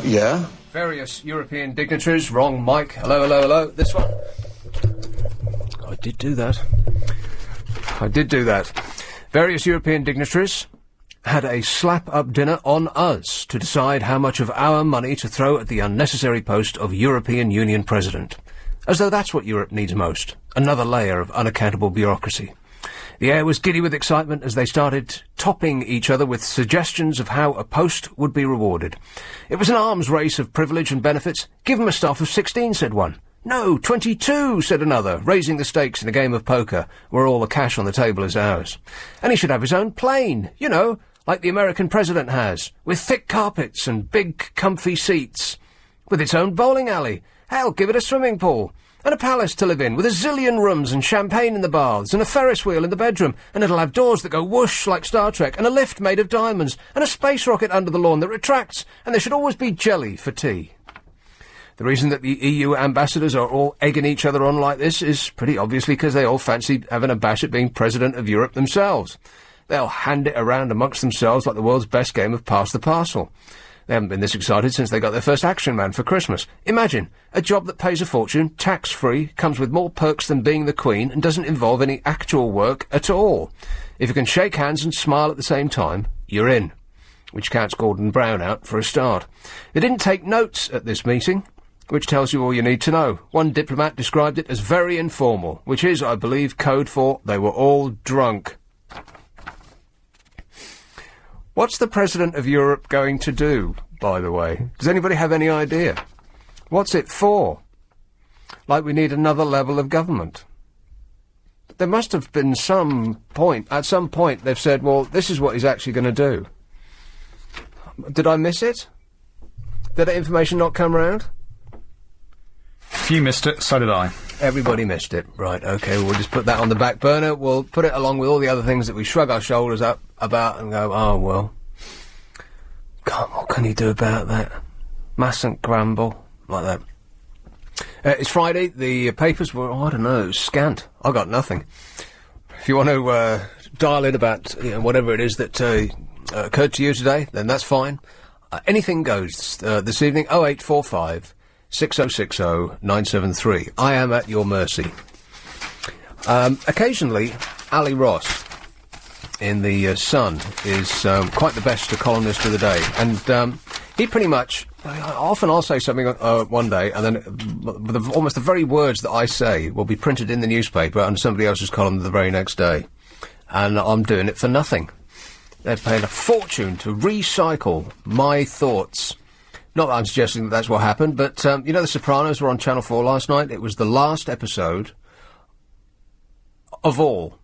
Yeah? Various European dignitaries. Wrong mic. Hello, hello, hello. This one. I did do that. Various European dignitaries had a slap-up dinner on us to decide how much of our money to throw at the unnecessary post of European Union President. As though that's what Europe needs most. Another layer of unaccountable bureaucracy. The air was giddy with excitement as they started topping each other with suggestions of how a post would be rewarded. It was an arms race of privilege and benefits. Give him a staff of 16, said one. No, 22, said another, raising the stakes in a game of poker where all the cash on the table is ours. And he should have his own plane, you know, like the American president has, with thick carpets and big, comfy seats, with its own bowling alley. Hell, give it a swimming pool. And a palace to live in, with a zillion rooms and champagne in the baths, and a Ferris wheel in the bedroom, and it'll have doors that go whoosh like Star Trek, and a lift made of diamonds, and a space rocket under the lawn that retracts, and there should always be jelly for tea. The reason that the EU ambassadors are all egging each other on like this is pretty obviously because they all fancy having a bash at being President of Europe themselves. They'll hand it around amongst themselves like the world's best game of Pass the Parcel. They haven't been this excited since they got their first Action Man for Christmas. Imagine, a job that pays a fortune, tax-free, comes with more perks than being the Queen, and doesn't involve any actual work at all. If you can shake hands and smile at the same time, you're in. Which counts Gordon Brown out for a start. They didn't take notes at this meeting, which tells you all you need to know. One diplomat described it as very informal, which is, I believe, code for they were all drunk. What's the President of Europe going to do, by the way? Does anybody have any idea? What's it for? Like we need another level of government. There must have been some point, at some point they've said, well, this is what he's actually going to do. Did I miss it? Did that information not come round? If you missed it, so did I. Everybody missed it. Right, okay, we'll just put that on the back burner. We'll put it along with all the other things that we shrug our shoulders up about and go, oh, well, God, what can you do about that? Mustn't grumble like that. It's Friday. The papers were, I don't know, scant. I got nothing. If you want to dial in about whatever it is that occurred to you today, then that's fine. Anything goes this evening, 0845 6060 973. I am at your mercy. Occasionally, Ali Ross in the Sun is quite the best columnist of the day, and he pretty much, often I'll say something one day, and then almost the very words that I say will be printed in the newspaper under somebody else's column the very next day, and I'm doing it for nothing. They're paying a fortune to recycle my thoughts. Not that I'm suggesting that that's what happened, but, The Sopranos were on Channel 4 last night. It was the last episode of all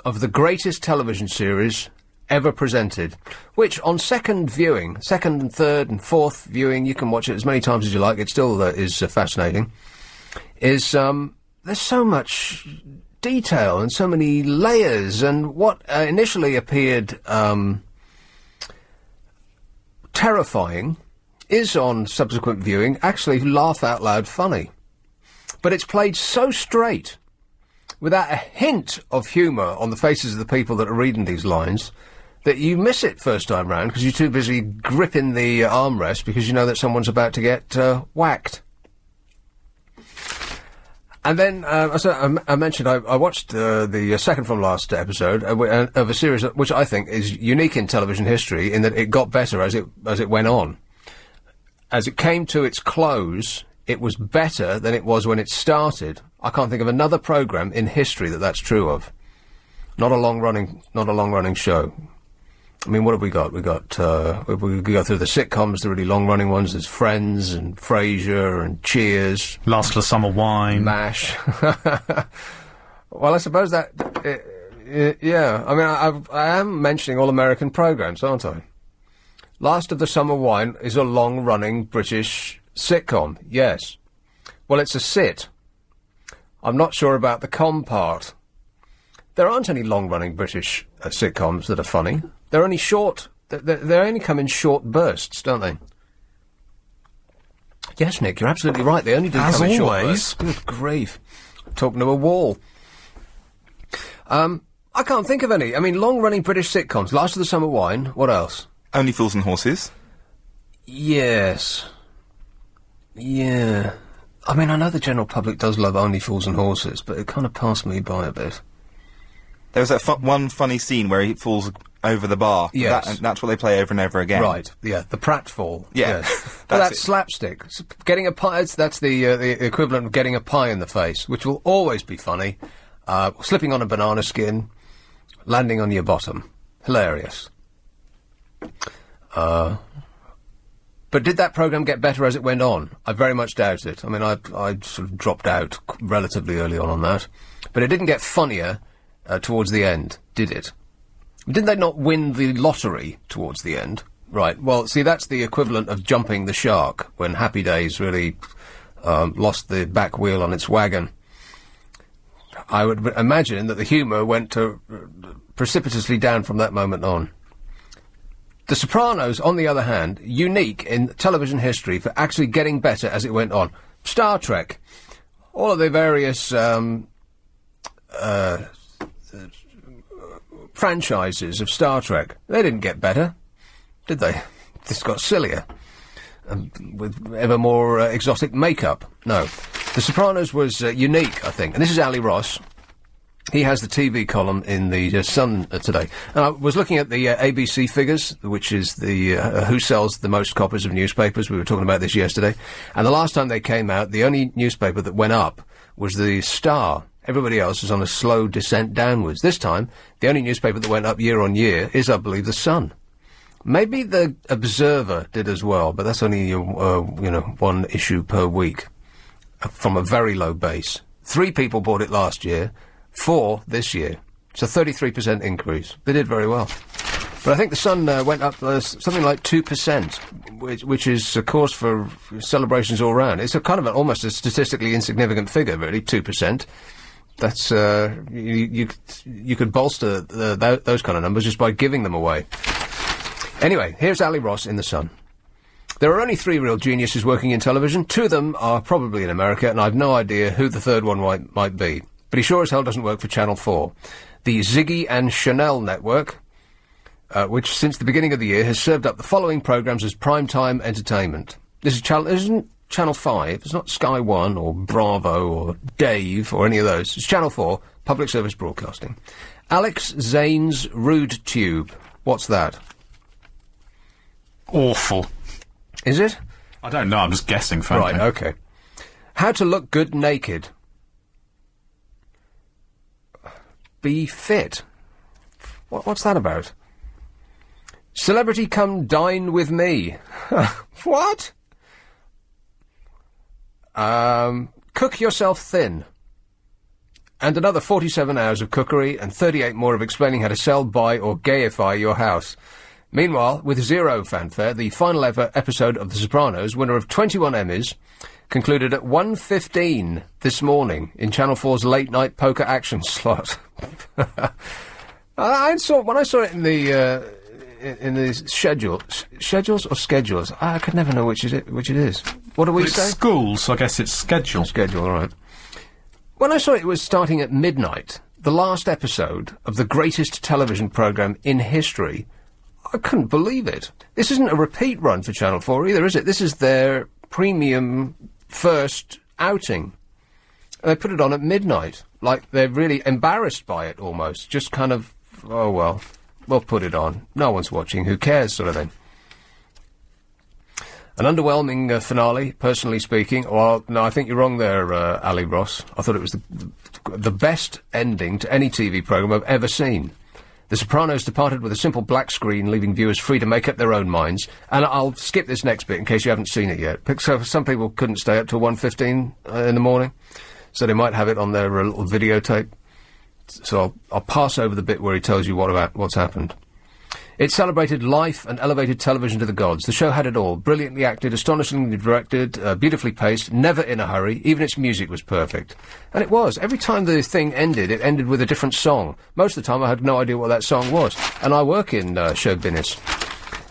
of the greatest television series ever presented, which on second and third and fourth viewing, you can watch it as many times as you like, it still is fascinating, is there's so much detail and so many layers, and what initially appeared terrifying is, on subsequent viewing, actually laugh-out-loud funny. But it's played so straight, without a hint of humour on the faces of the people that are reading these lines, that you miss it first time round because you're too busy gripping the armrest because you know that someone's about to get whacked. And then, as I mentioned, I watched the second from last episode of a series which I think is unique in television history in that it got better as it went on. As it came to its close, it was better than it was when it started. I can't think of another programme in history that's true of. Not a long-running show. I mean, what have we got? We go through the sitcoms, the really long-running ones. There's Friends and Frasier and Cheers. Last of the Summer Wine. MASH. Well, I suppose that, yeah. I mean, I am mentioning all American programmes, aren't I? Last of the Summer Wine is a long-running British sitcom, yes. Well, it's a sit. I'm not sure about the com part. There aren't any long-running British sitcoms that are funny. They're only short. They only come in short bursts, don't they? Yes, Nick, you're absolutely right. They only do come in short bursts. Good grief. I'm talking to a wall. I can't think of any. I mean, long-running British sitcoms. Last of the Summer Wine. What else? Only Fools and Horses. Yes. Yeah. I mean, I know the general public does love Only Fools and Horses, but it kind of passed me by a bit. There was that one funny scene where he falls over the bar. Yes. And that's what they play over and over again. Right, yeah, the pratfall. Yeah. Yes. That's slapstick. Getting a pie, that's the equivalent of getting a pie in the face, which will always be funny. Slipping on a banana skin, landing on your bottom. Hilarious. But did that programme get better as it went on? I very much doubt it. I mean, I sort of dropped out relatively early on that. But it didn't get funnier towards the end, did it? Didn't they not win the lottery towards the end? Right, well, see, that's the equivalent of jumping the shark, when Happy Days really lost the back wheel on its wagon. I would imagine that the humour went precipitously down from that moment on. The Sopranos, on the other hand, unique in television history for actually getting better as it went on. Star Trek, all of the various franchises of Star Trek, they didn't get better, did they? This got sillier, with ever more exotic makeup. No. The Sopranos was unique, I think. And this is Ali Ross. He has the TV column in the Sun today. And I was looking at the ABC figures, which is the who sells the most copies of newspapers. We were talking about this yesterday. And the last time they came out, the only newspaper that went up was the Star. Everybody else is on a slow descent downwards. This time, the only newspaper that went up year on year is, I believe, the Sun. Maybe the Observer did as well, but that's only, one issue per week from a very low base. 3 people bought it last year, 4 this year. It's a 33% increase. They did very well. But I think the Sun went up something like 2%, which is, of course, for celebrations all round. It's a kind of almost a statistically insignificant figure, really, 2%. That's, you could bolster those kind of numbers just by giving them away. Anyway, here's Ali Ross in the Sun. There are only 3 real geniuses working in television. 2 of them are probably in America, and I've no idea who the third one might be. But he sure as hell doesn't work for Channel 4. The Ziggy and Chanel network, which since the beginning of the year has served up the following programmes as primetime entertainment. This isn't Channel 5, it's not Sky 1 or Bravo or Dave or any of those. It's Channel 4, public service broadcasting. Alex Zane's Rude Tube. What's that? Awful. Is it? I don't know, I'm just guessing, frankly. Right, okay. How to look good naked. Be fit. What's that about? Celebrity come dine with me. What? Cook yourself thin. And another 47 hours of cookery and 38 more of explaining how to sell, buy or gayify your house. Meanwhile, with 0 fanfare, the final ever episode of The Sopranos, winner of 21 Emmys, concluded at 1:15 this morning in Channel 4's late-night poker action slot. When I saw it in the schedules or schedules, I could never know which it is. What do we say? It's school, so I guess it's schedule. Schedule, all right. When I saw it was starting at midnight, the last episode of the greatest television programme in history, I couldn't believe it. This isn't a repeat run for Channel 4 either, is it? This is their premium first outing. And they put it on at midnight, like they're really embarrassed by it almost. Just kind of, oh well, we'll put it on. No one's watching, who cares, sort of thing. An underwhelming finale, personally speaking. Well, no, I think you're wrong there, Ali Ross. I thought it was the best ending to any TV programme I've ever seen. The Sopranos departed with a simple black screen, leaving viewers free to make up their own minds. And I'll skip this next bit in case you haven't seen it yet. So some people couldn't stay up till 1:15 in the morning, so they might have it on their little videotape. So I'll pass over the bit where he tells you what's happened. It celebrated life and elevated television to the gods. The show had it all. Brilliantly acted, astonishingly directed, beautifully paced, never in a hurry. Even its music was perfect. And it was. Every time the thing ended, it ended with a different song. Most of the time I had no idea what that song was. And I work in show business.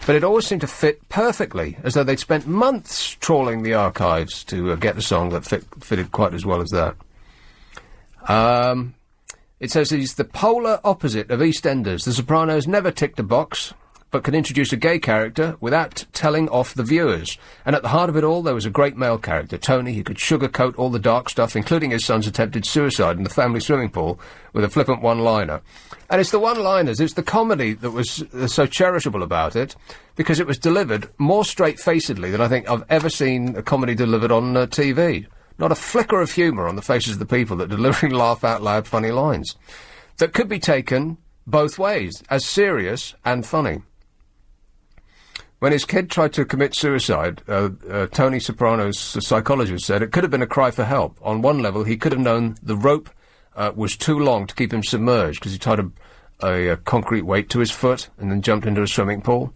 But it always seemed to fit perfectly, as though they'd spent months trawling the archives to get the song that fitted quite as well as that. It says he's the polar opposite of EastEnders. The Sopranos never ticked a box, but could introduce a gay character without telling off the viewers. And at the heart of it all, there was a great male character, Tony, who could sugarcoat all the dark stuff, including his son's attempted suicide in the family swimming pool, with a flippant one-liner. And it's the one-liners, it's the comedy that was so cherishable about it, because it was delivered more straight-facedly than I think I've ever seen a comedy delivered on TV. Not a flicker of humour on the faces of the people that are delivering laugh-out-loud funny lines. That could be taken both ways, as serious and funny. When his kid tried to commit suicide, Tony Soprano's psychologist said it could have been a cry for help. On one level, he could have known the rope was too long to keep him submerged, because he tied a concrete weight to his foot and then jumped into a swimming pool.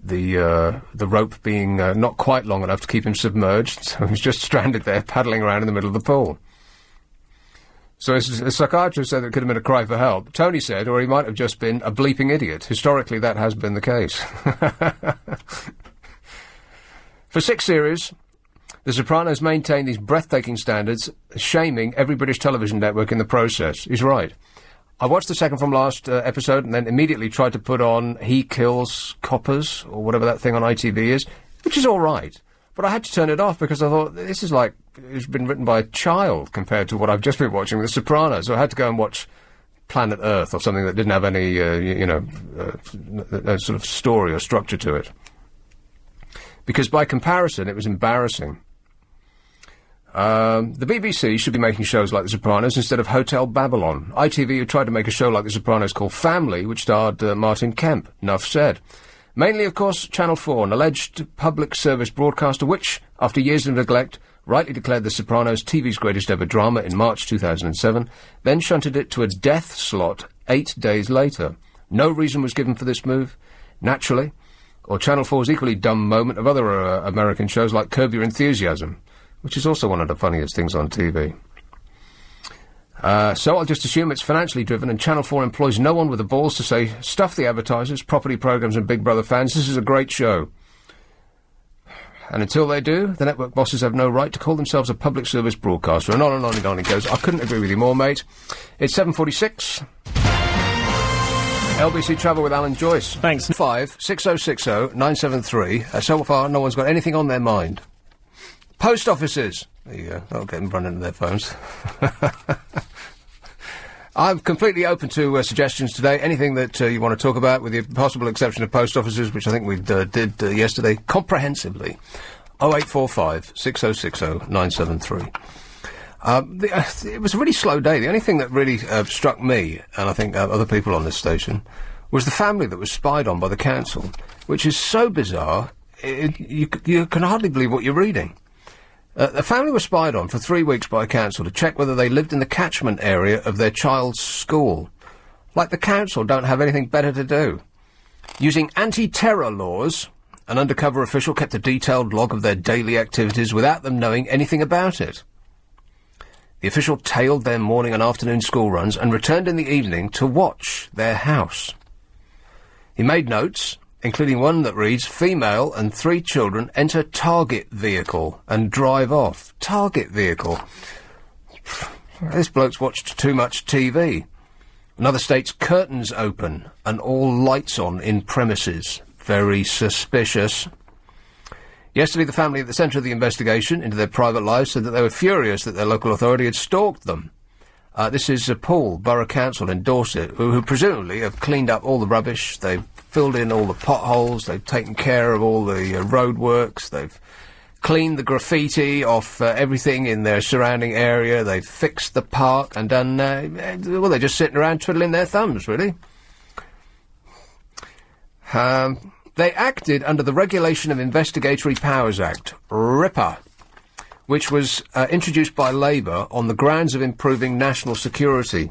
The rope being not quite long enough to keep him submerged, so he was just stranded there, paddling around in the middle of the pool. So a psychiatrist said it could have been a cry for help. Tony said, or he might have just been a bleeping idiot. Historically, that has been the case. For 6 series, The Sopranos maintained these breathtaking standards, shaming every British television network in the process. He's right. I watched the second from last episode and then immediately tried to put on He Kills Coppers, or whatever that thing on ITV is, which is all right. But I had to turn it off because I thought, this is like, it's been written by a child compared to what I've just been watching with The Sopranos. So I had to go and watch Planet Earth or something that didn't have any, sort of story or structure to it. Because by comparison, it was embarrassing. The BBC should be making shows like The Sopranos instead of Hotel Babylon. ITV tried to make a show like The Sopranos called Family, which starred Martin Kemp. Enough said. Mainly, of course, Channel 4, an alleged public service broadcaster which, after years of neglect, rightly declared The Sopranos TV's greatest ever drama in March 2007, then shunted it to a death slot 8 days later. No reason was given for this move, naturally, or Channel 4's equally dumb moment of other American shows like Curb Your Enthusiasm, which is also one of the funniest things on TV. So I'll just assume it's financially driven and Channel 4 employs no one with the balls to say, stuff the advertisers, property programmes and Big Brother fans, this is a great show. And until they do, the network bosses have no right to call themselves a public service broadcaster. And on and on and on it goes. I couldn't agree with you more, mate. It's 7:46. LBC Travel with Alan Joyce. Thanks. 5-6060-973. So far, no one's got anything on their mind. Post offices. There you go. That'll get them running to their phones. I'm completely open to suggestions today. Anything that you want to talk about, with the possible exception of post offices, which I think we did yesterday, comprehensively. 0845 6060 973. It was a really slow day. The only thing that really struck me, and I think other people on this station, was the family that was spied on by the council, which is so bizarre, you can hardly believe what you're reading. The family was spied on for 3 weeks by a council to check whether they lived in the catchment area of their child's school. Like the council don't have anything better to do. Using anti-terror laws, an undercover official kept a detailed log of their daily activities without them knowing anything about it. The official tailed their morning and afternoon school runs and returned in the evening to watch their house. He made notes, including one that reads, female and 3 children enter target vehicle and drive off. Target vehicle. This bloke's watched too much TV. Another states curtains open and all lights on in premises. Very suspicious. Yesterday, the family at the centre of the investigation into their private lives said that they were furious that their local authority had stalked them. This is Poole Borough Council in Dorset, who presumably have cleaned up all the rubbish. They've filled in all the potholes. They've taken care of all the roadworks. They've cleaned the graffiti off everything in their surrounding area. They've fixed the park and done... well, they're just sitting around twiddling their thumbs, really. They acted under the Regulation of Investigatory Powers Act, RIPA, which was introduced by Labour on the grounds of improving national security.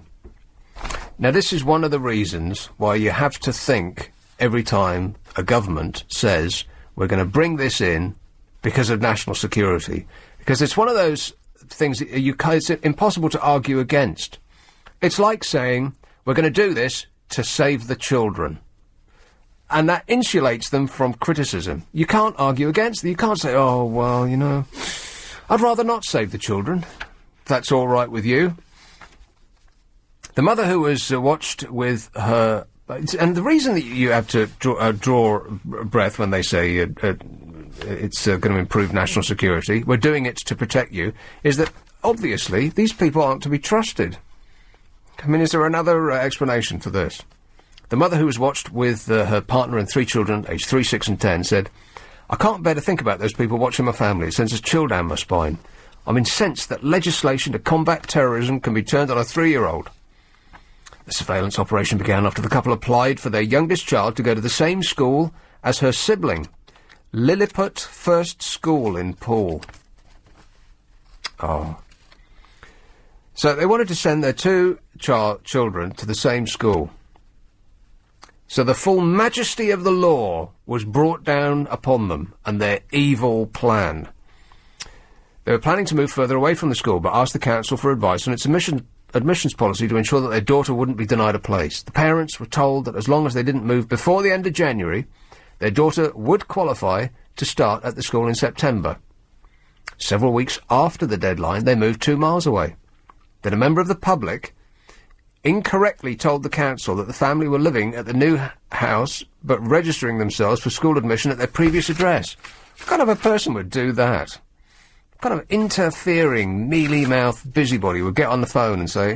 Now, this is one of the reasons why you have to think every time a government says, we're going to bring this in because of national security. Because it's one of those things that it's impossible to argue against. It's like saying, we're going to do this to save the children. And that insulates them from criticism. You can't argue against it. You can't say, oh, well, you know, I'd rather not save the children, if that's all right with you. The mother who was watched with her And the reason that you have to draw breath when they say it's going to improve national security, we're doing it to protect you, is that obviously these people aren't to be trusted. I mean, is there another explanation for this? The mother who was watched with her partner and 3 children, aged 3, 6 and 10, said, "I can't bear to think about those people watching my family. It sends a chill down my spine. I'm incensed that legislation to combat terrorism can be turned on a 3-year-old. The surveillance operation began after the couple applied for their youngest child to go to the same school as her sibling, Lilliput First School in Poole. Oh. So they wanted to send their 2 children to the same school. So the full majesty of the law was brought down upon them and their evil plan. They were planning to move further away from the school, but asked the council for advice on its admissions policy to ensure that their daughter wouldn't be denied a place. The parents were told that as long as they didn't move before the end of January, their daughter would qualify to start at the school in September. Several weeks after the deadline, they moved 2 miles away. Then a member of the public incorrectly told the council that the family were living at the new house, but registering themselves for school admission at their previous address. What kind of a person would do that? What kind of interfering, mealy-mouthed busybody would get on the phone and say...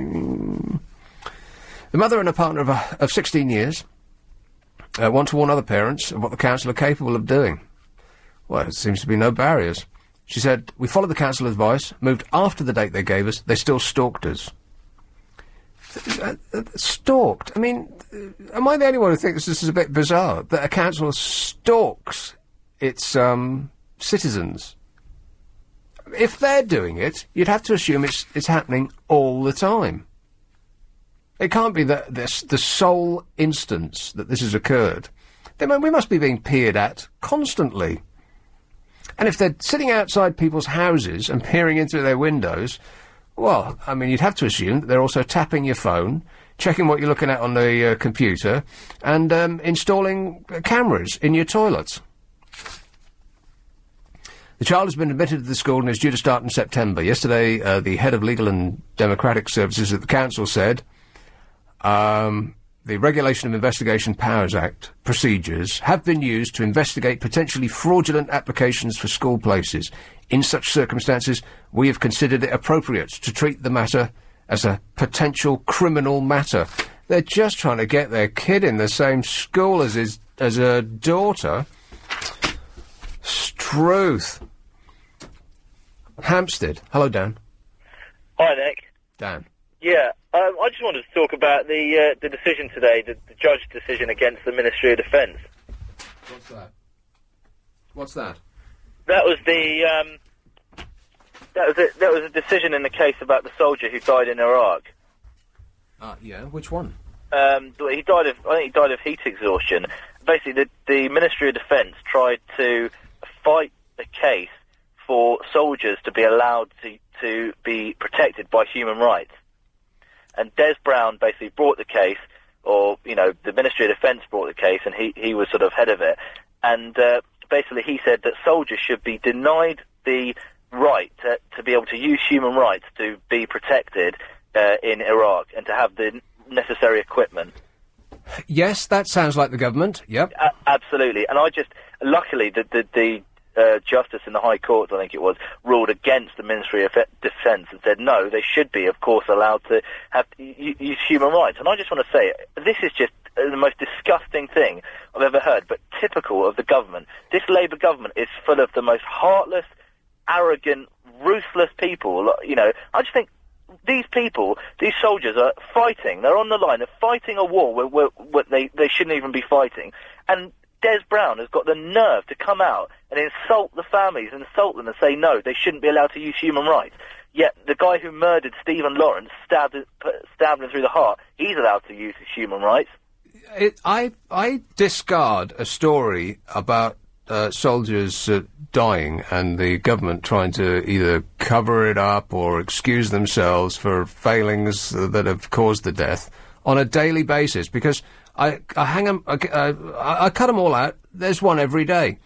The mother and her partner of 16 years want to warn other parents of what the council are capable of doing. Well, there seems to be no barriers. She said, "We followed the council advice, moved after the date they gave us. They still stalked us." Stalked? I mean, am I the only one who thinks this is a bit bizarre, that a council stalks its citizens? If they're doing it, you'd have to assume it's happening all the time. It can't be the sole instance that this has occurred. We must be being peered at constantly. And if they're sitting outside people's houses and peering in through their windows, well, I mean, you'd have to assume that they're also tapping your phone, checking what you're looking at on the computer, and installing cameras in your toilets. The child has been admitted to the school and is due to start in September. Yesterday, the head of Legal and Democratic Services at the council said, the Regulation of Investigation Powers Act procedures have been used to investigate potentially fraudulent applications for school places. In such circumstances, we have considered it appropriate to treat the matter as a potential criminal matter. They're just trying to get their kid in the same school as her daughter. Struth. Hampstead. Hello, Dan. Hi, Nick. Dan. Yeah, I just wanted to talk about the decision today, the judge's decision against the Ministry of Defence. What's that? What's that? That was that was a decision in the case about the soldier who died in Iraq. Yeah. Which one? I think he died of heat exhaustion. Basically, the Ministry of Defence tried to fight the case for soldiers to be allowed to be protected by human rights. And Des Brown basically brought the case, or, the Ministry of Defence brought the case, and he was sort of head of it. And basically he said that soldiers should be denied the right to be able to use human rights to be protected in Iraq and to have the necessary equipment. Yes, that sounds like the government, yep. Absolutely. And luckily, the Justice in the High Court, I think it was, ruled against the Ministry of Defence and said no, they should be, of course, allowed to have use human rights. And I just want to say, this is just the most disgusting thing I've ever heard, but typical of the government. This Labour government is full of the most heartless, arrogant, ruthless people. I just think these people, these soldiers are fighting. They're on the line. They're fighting a war where they shouldn't even be fighting. And Des Brown has got the nerve to come out and insult the families, insult them and say no, they shouldn't be allowed to use human rights. Yet the guy who murdered Stephen Lawrence, stabbed him through the heart, he's allowed to use his human rights. I discard a story about soldiers dying and the government trying to either cover it up or excuse themselves for failings that have caused the death on a daily basis, because I hang them, I cut them all out. There's one every day.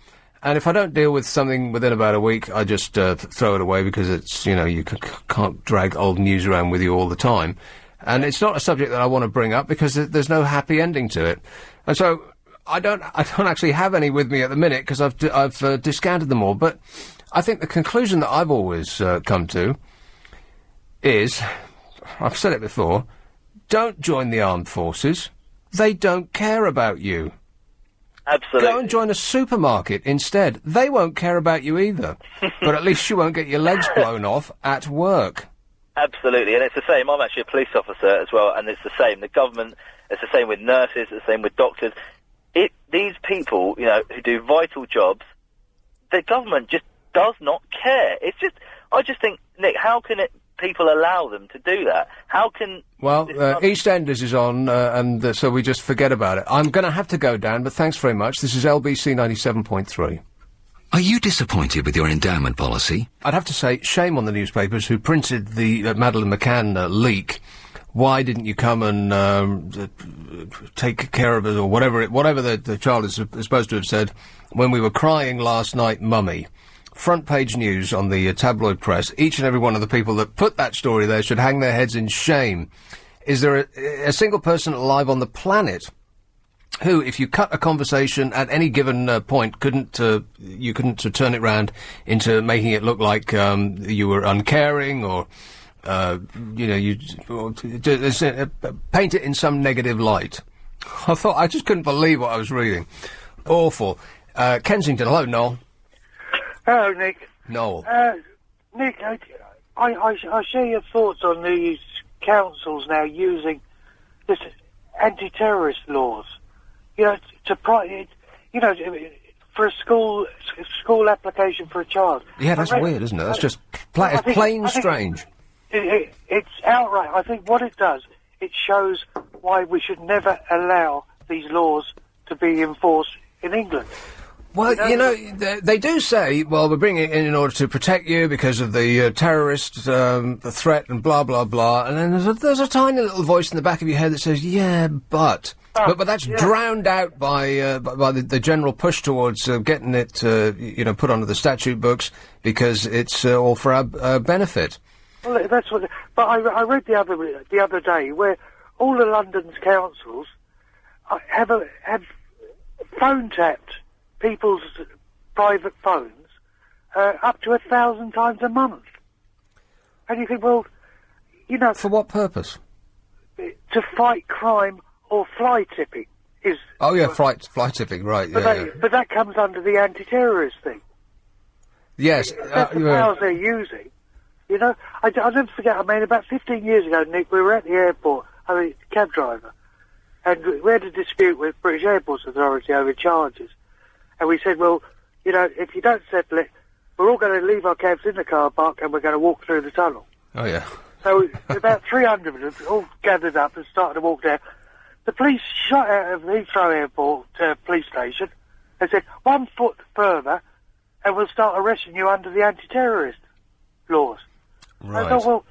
And if I don't deal with something within about a week, I just throw it away, because it's, you can't drag old news around with you all the time. And it's not a subject that I want to bring up because there's no happy ending to it. And so I don't actually have any with me at the minute because I've discounted them all. But I think the conclusion that I've always come to is, I've said it before, don't join the armed forces. They don't care about you. Absolutely. Go and join a supermarket instead. They won't care about you either. But at least you won't get your legs blown off at work. Absolutely, and it's the same. I'm actually a police officer as well, and it's the same. The government, it's the same with nurses, it's the same with doctors. These people, you know, who do vital jobs, the government just does not care. I just think, Nick, how can people allow them to do that? How can... Well, EastEnders is on, and so we just forget about it. I'm going to have to go, Dan, but thanks very much. This is LBC 97.3. Are you disappointed with your endowment policy? I'd have to say, shame on the newspapers who printed the Madeleine McCann leak. Why didn't you come and take care of it, or whatever the child is supposed to have said when we were crying last night, Mummy? Front page news on the tabloid press. Each and every one of the people that put that story there should hang their heads in shame. Is there a single person alive on the planet who, if you cut a conversation at any given point, you couldn't turn it round into making it look like you were uncaring, or paint it in some negative light? I just couldn't believe what I was reading. Awful. Kensington, hello, Noel. Hello, Nick. Noel. Nick, I share your thoughts on these councils now using this anti-terrorist laws. You know, for a school application for a child. Yeah, that's weird, isn't it? That's just plain strange. It's outright. I think what it does, it shows why we should never allow these laws to be enforced in England. Well, they do say, well, we're bringing it in order to protect you because of the terrorist the threat and blah, blah, blah. And then there's a tiny little voice in the back of your head that says, yeah, but that's drowned out by the general push towards getting it, put onto the statute books because it's all for our benefit. Well, that's what. But I read the other day where all of London's councils have phone tapped people's private phones up to 1,000 times a month. And you think, well, for what purpose? To fight crime or fly tipping is. Oh yeah, fly tipping, right? But that comes under the anti-terrorist thing. Yes, that's the powers they're using. I'll never forget. I mean, about 15 years ago, Nick, we were at the airport. I mean, cab driver, and we had a dispute with British Airports Authority over charges. And we said, well, if you don't settle it, we're all going to leave our cabs in the car park and we're going to walk through the tunnel. Oh, yeah. So about 300 of them all gathered up and started to walk down. The police shot out of Heathrow Airport police station and said, 1 foot further and we'll start arresting you under the anti-terrorist laws. Right. I thought, well,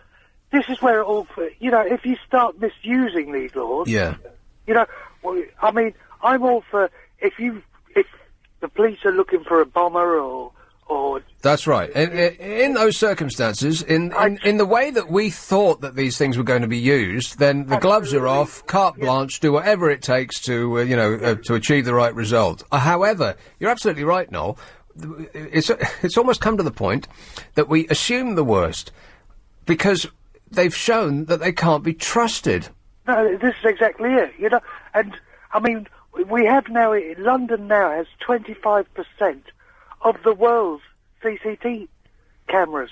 this is where it all... if you start misusing these laws... Yeah. I mean, I'm all for... If the police are looking for a bomber or That's right. In those circumstances, in the way that we thought that these things were going to be used, then the gloves are off, carte blanche, do whatever it takes to, to achieve the right result. However, you're absolutely right, Noel. It's almost come to the point that we assume the worst because they've shown that they can't be trusted. No, this is exactly it, and, I mean... We have now, London now has 25% of the world's CCTV cameras.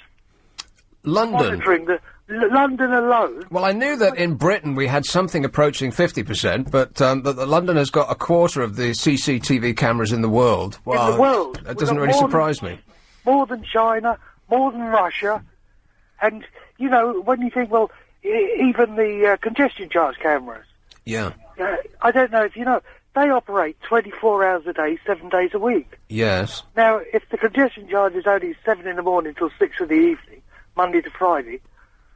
London? Monitoring London alone. Well, I knew that in Britain we had something approaching 50%, but that London has got a quarter of the CCTV cameras in the world. Well, in the world. That doesn't really surprise me. More than China, more than Russia, and, when you think, well, even the congestion charge cameras. Yeah. I don't know if they operate 24 hours a day, 7 days a week. Yes. Now, if the congestion charge is only 7 in the morning till 6 in the evening, Monday to Friday,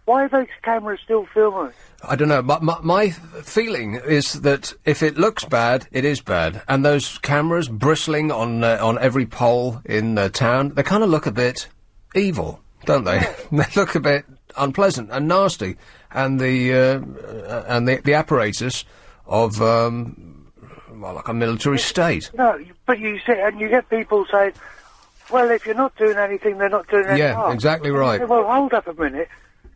why are those cameras still filming? I don't know. My feeling is that if it looks bad, it is bad. And those cameras bristling on every pole in town, they kind of look a bit evil, don't they? They look a bit unpleasant and nasty. and the apparatus of like a military state. No, but you see, and you get people saying, well, if you're not doing anything, they're not doing any harm. Yeah, exactly right. Say, well, hold up a minute.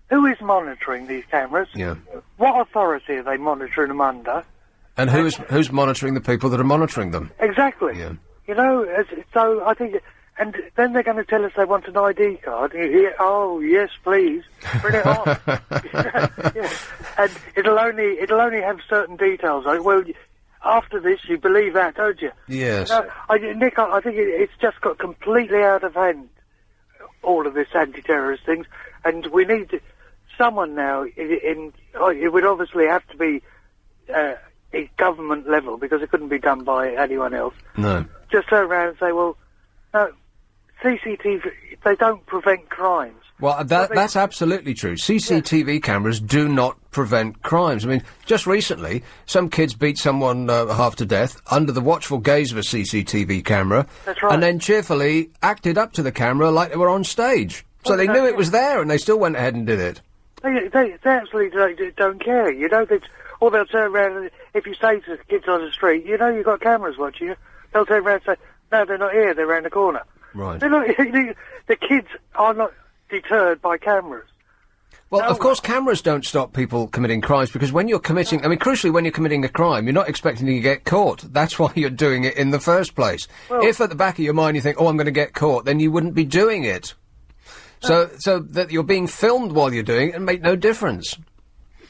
Who is monitoring these cameras? Yeah. What authority are they monitoring them under? And who's monitoring the people that are monitoring them? Exactly. Yeah. You know, so I think, and then they're going to tell us they want an ID card. Oh, yes, please, bring it on. Yeah. And it'll only have certain details. Like, well, after this, you believe that, don't you? Yes. Nick, I think it's just got completely out of hand, all of this anti-terrorist things, and we need someone now it would obviously have to be a government level, because it couldn't be done by anyone else. No. Just turn around and say, well, no, CCTV, they don't prevent crimes. Well, that's absolutely true. CCTV cameras do not prevent crimes. I mean, just recently, some kids beat someone half to death under the watchful gaze of a CCTV camera. That's right. And then cheerfully acted up to the camera like they were on stage. So they knew it was there, and they still went ahead and did it. They absolutely don't care. You know, or they'll turn around and if you say to kids on the street, you know, you've got cameras watching you, they'll turn around and say, no, they're not here, they're around the corner. Right. They're not, the kids are not deterred by cameras. Well, of course, cameras don't stop people committing crimes, because when you're committing, I mean, crucially, when you're committing a crime, you're not expecting to get caught. That's why you're doing it in the first place. Well, if at the back of your mind you think, oh, I'm going to get caught, then you wouldn't be doing it. So that you're being filmed while you're doing it and make no difference.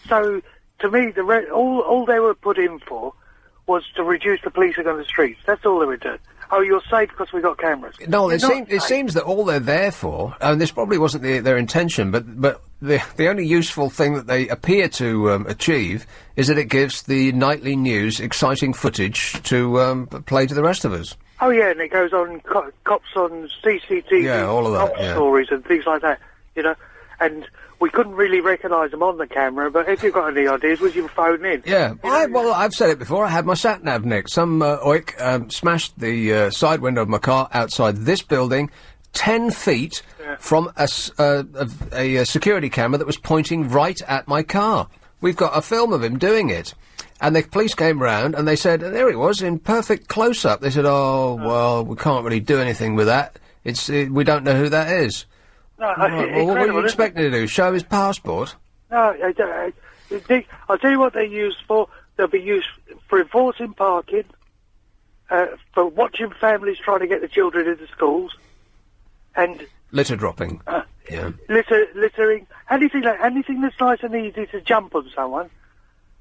So, to me, all they were put in for was to reduce the policing on the streets. That's all they were doing. Oh, you're safe because we got cameras. No, it seems that all they're there for, and this probably wasn't their intention, but the only useful thing that they appear to achieve is that it gives the nightly news exciting footage to play to the rest of us. Oh, yeah, and it goes on, cops on CCTV, yeah, all of that, cop stories and things like that, you know, and we couldn't really recognise them on the camera, but if you've got any ideas, would you phone in? Yeah, I've said it before, I had my sat-nav nicked. Some oik smashed the side window of my car outside this building, 10 feet from a security camera that was pointing right at my car. We've got a film of him doing it. And the police came round and they said, there he was, in perfect close-up. They said, oh, well, we can't really do anything with that. We don't know who that is. No, well, what are you expecting to do? Show his passport? No, I'll tell you what they're used for. They'll be used for enforcing parking, for watching families trying to get the children into schools, and litter dropping. Yeah. Littering, anything that's nice and easy to jump on someone.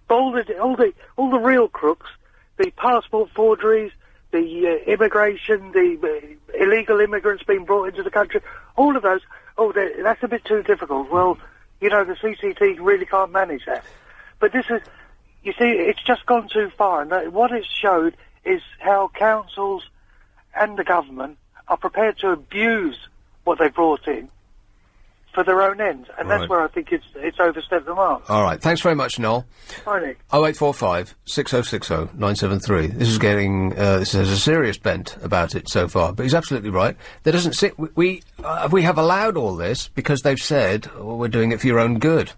But all the real crooks, the passport forgeries, the immigration, the illegal immigrants being brought into the country, all of those. Oh, that's a bit too difficult. Well, you know, the CCT really can't manage that. But this is, you see, it's just gone too far. And what it's showed is how councils and the government are prepared to abuse what they brought in for their own ends. And that's where I think it's overstepped the mark. All right. Thanks very much, Noel. Hi, Nick. 0845 6060 973. This is getting, this has a serious bent about it so far, but he's absolutely right. There doesn't sit, we have allowed all this because they've said, oh, we're doing it for your own good.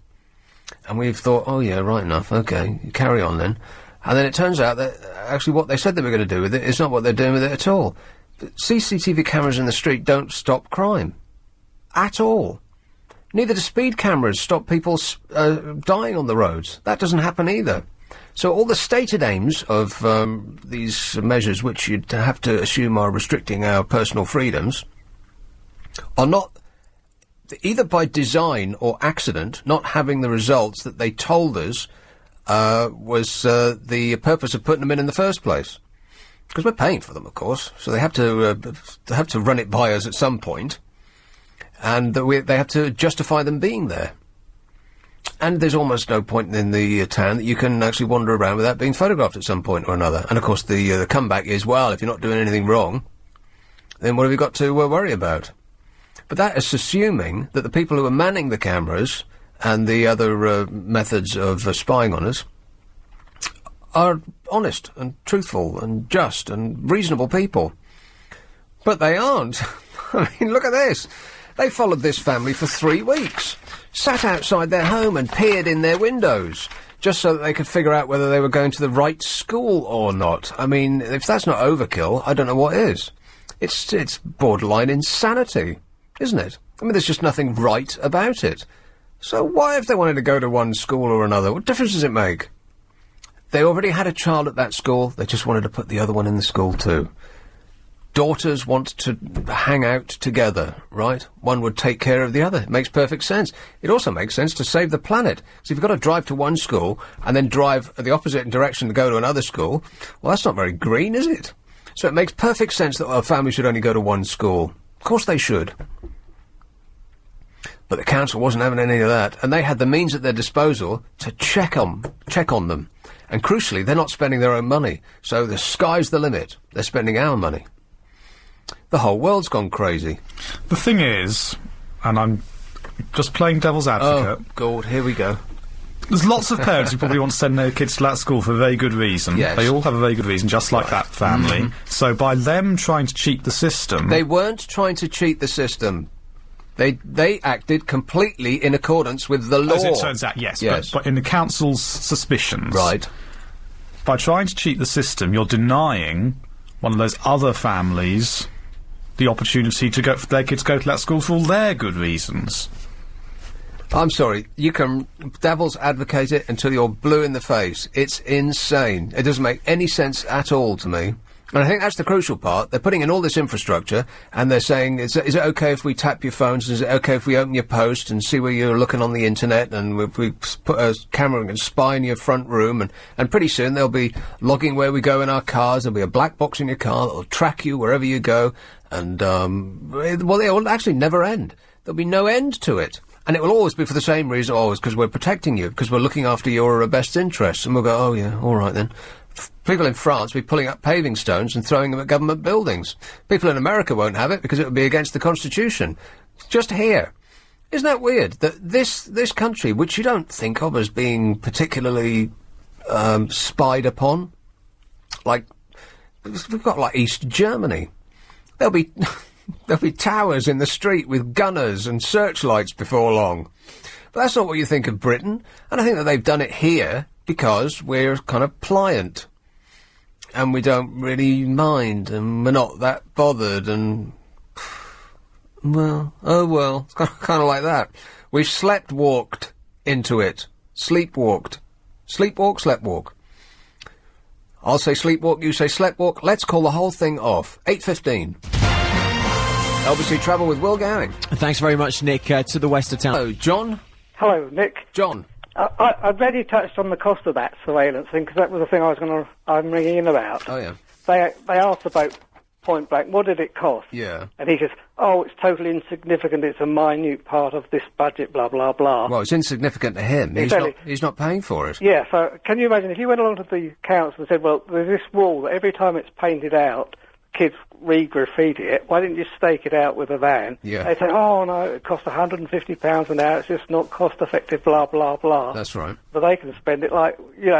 And we've thought, oh yeah, right enough, okay, carry on then. And then it turns out that actually what they said they were going to do with it is not what they're doing with it at all. But CCTV cameras in the street don't stop crime. At all. Neither do speed cameras stop people dying on the roads. That doesn't happen either. So all the stated aims of these measures, which you'd have to assume are restricting our personal freedoms, are not, either by design or accident, not having the results that they told us was the purpose of putting them in the first place. Because we're paying for them, of course, so they have to run it by us at some point. And they have to justify them being there. And there's almost no point in the town that you can actually wander around without being photographed at some point or another. And of course the comeback is, well, if you're not doing anything wrong, then what have you got to worry about? But that is assuming that the people who are manning the cameras and the other methods of spying on us are honest and truthful and just and reasonable people. But they aren't. I mean, look at this. They followed this family for 3 weeks, sat outside their home and peered in their windows, just so that they could figure out whether they were going to the right school or not. I mean, if that's not overkill, I don't know what is. It's borderline insanity, isn't it? I mean, there's just nothing right about it. So why, if they wanted to go to one school or another, what difference does it make? They already had a child at that school, they just wanted to put the other one in the school too. Daughters want to hang out together, right? One would take care of the other. It makes perfect sense. It also makes sense to save the planet. So if you've got to drive to one school and then drive the opposite direction to go to another school, well, that's not very green, is it? So it makes perfect sense that a family should only go to one school. Of course they should. But the council wasn't having any of that, and they had the means at their disposal to check on them. And crucially, they're not spending their own money. So the sky's the limit. They're spending our money. The whole world's gone crazy. The thing is, and I'm just playing devil's advocate. Oh, God, here we go. There's lots of parents who probably want to send their kids to that school for a very good reason. Yes. They all have a very good reason, just like that family. So by them trying to cheat the system... They weren't trying to cheat the system. They acted completely in accordance with the law. As it turns out, yes. But in the council's suspicions... Right. By trying to cheat the system, you're denying one of those other families the opportunity to go for their kids to go to that school for all their good reasons. I'm sorry, you can devil's advocate it until you're blue in the face. It's insane. It doesn't make any sense at all to me. And I think that's the crucial part. They're putting in all this infrastructure, and they're saying, is it okay if we tap your phones? Is it okay if we open your post and see where you're looking on the internet? And if we put a camera and spy in your front room, and pretty soon they'll be logging where we go in our cars. There'll be a black box in your car that'll track you wherever you go. And, it will actually never end. There'll be no end to it. And it will always be for the same reason, always, because we're protecting you, because we're looking after your best interests. And we'll go, oh yeah, all right then. People in France will be pulling up paving stones and throwing them at government buildings. People in America won't have it because it would be against the Constitution. Just here. Isn't that weird? That this country, which you don't think of as being particularly spied upon, like, we've got like East Germany. There'll be towers in the street with gunners and searchlights before long. But that's not what you think of Britain. And I think that they've done it here because we're kind of pliant. And we don't really mind, and we're not that bothered, and... Well, oh well, it's kind of like that. We've slept-walked into it. Sleepwalked. Sleepwalk, sleptwalk. I'll say sleepwalk, you say sleptwalk. Let's call the whole thing off. 8:15. LBC Travel with Will Gowing. Thanks very much, Nick. To the west of town. Hello, John. Hello, Nick. John. I've already touched on the cost of that surveillance thing, because that was the thing I'm ringing in about. Oh, yeah. They asked about point blank, what did it cost? Yeah. And he says, oh, it's totally insignificant, it's a minute part of this budget, blah, blah, blah. Well, it's insignificant to him. Exactly. He's not paying for it. Yeah, so can you imagine if you went along to the council and said, well, there's this wall that every time it's painted out, kids re-graffiti it, why didn't you stake it out with a van? Yeah. They say, oh, no, it costs £150 an hour, it's just not cost-effective, blah, blah, blah. That's right. But they can spend it like,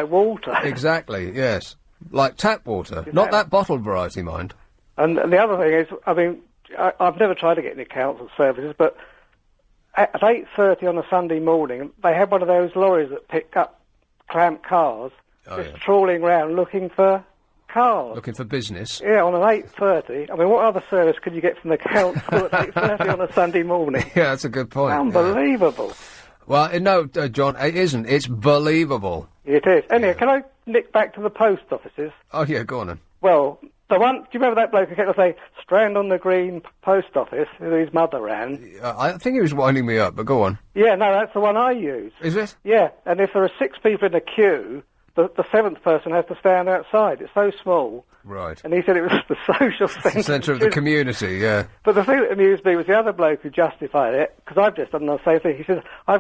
water. Exactly, yes. Like tap water. Not that bottled variety, mind. And the other thing is, I mean, I've never tried to get any council services, but at 8:30 on a Sunday morning, they had one of those lorries that pick up clamped cars, trawling around looking for cars. Looking for business. Yeah, on an 8:30. I mean, what other service could you get from the council at 8:30 on a Sunday morning? Yeah, that's a good point. Unbelievable. Yeah. Well, no, John, it isn't. It's believable. It is. Anyway, can I nick back to the post offices? Oh, yeah, go on then. Well, the one, do you remember that bloke who kept saying, Strand on the Green post office, who his mother ran? I think he was winding me up, but go on. Yeah, no, that's the one I use. Is it? Yeah, and if there are 6 people in a queue, the seventh person has to stand outside. It's so small. Right. And he said it was the social centre. The centre of the community, yeah. But the thing that amused me was the other bloke who justified it, because I've just done the same thing. He says, I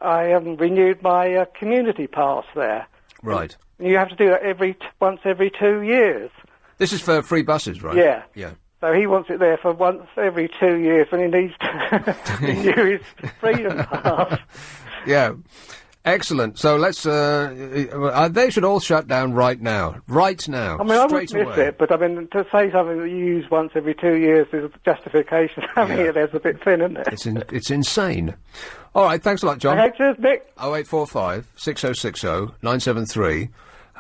renewed my community pass there. Right. And you have to do that once every 2 years. This is for free buses, right? Yeah. Yeah. So he wants it there for once every 2 years when he needs to renew his freedom pass. Yeah. Excellent. So let's. They should all shut down right now. Right now. I mean, I straight wouldn't miss away. it, but I mean, to say something that you use once every 2 years is justification. Having it there's a bit thin, isn't it? It's insane. All right. Thanks a lot, John. Okay, cheers, Nick. 0845 6060 973.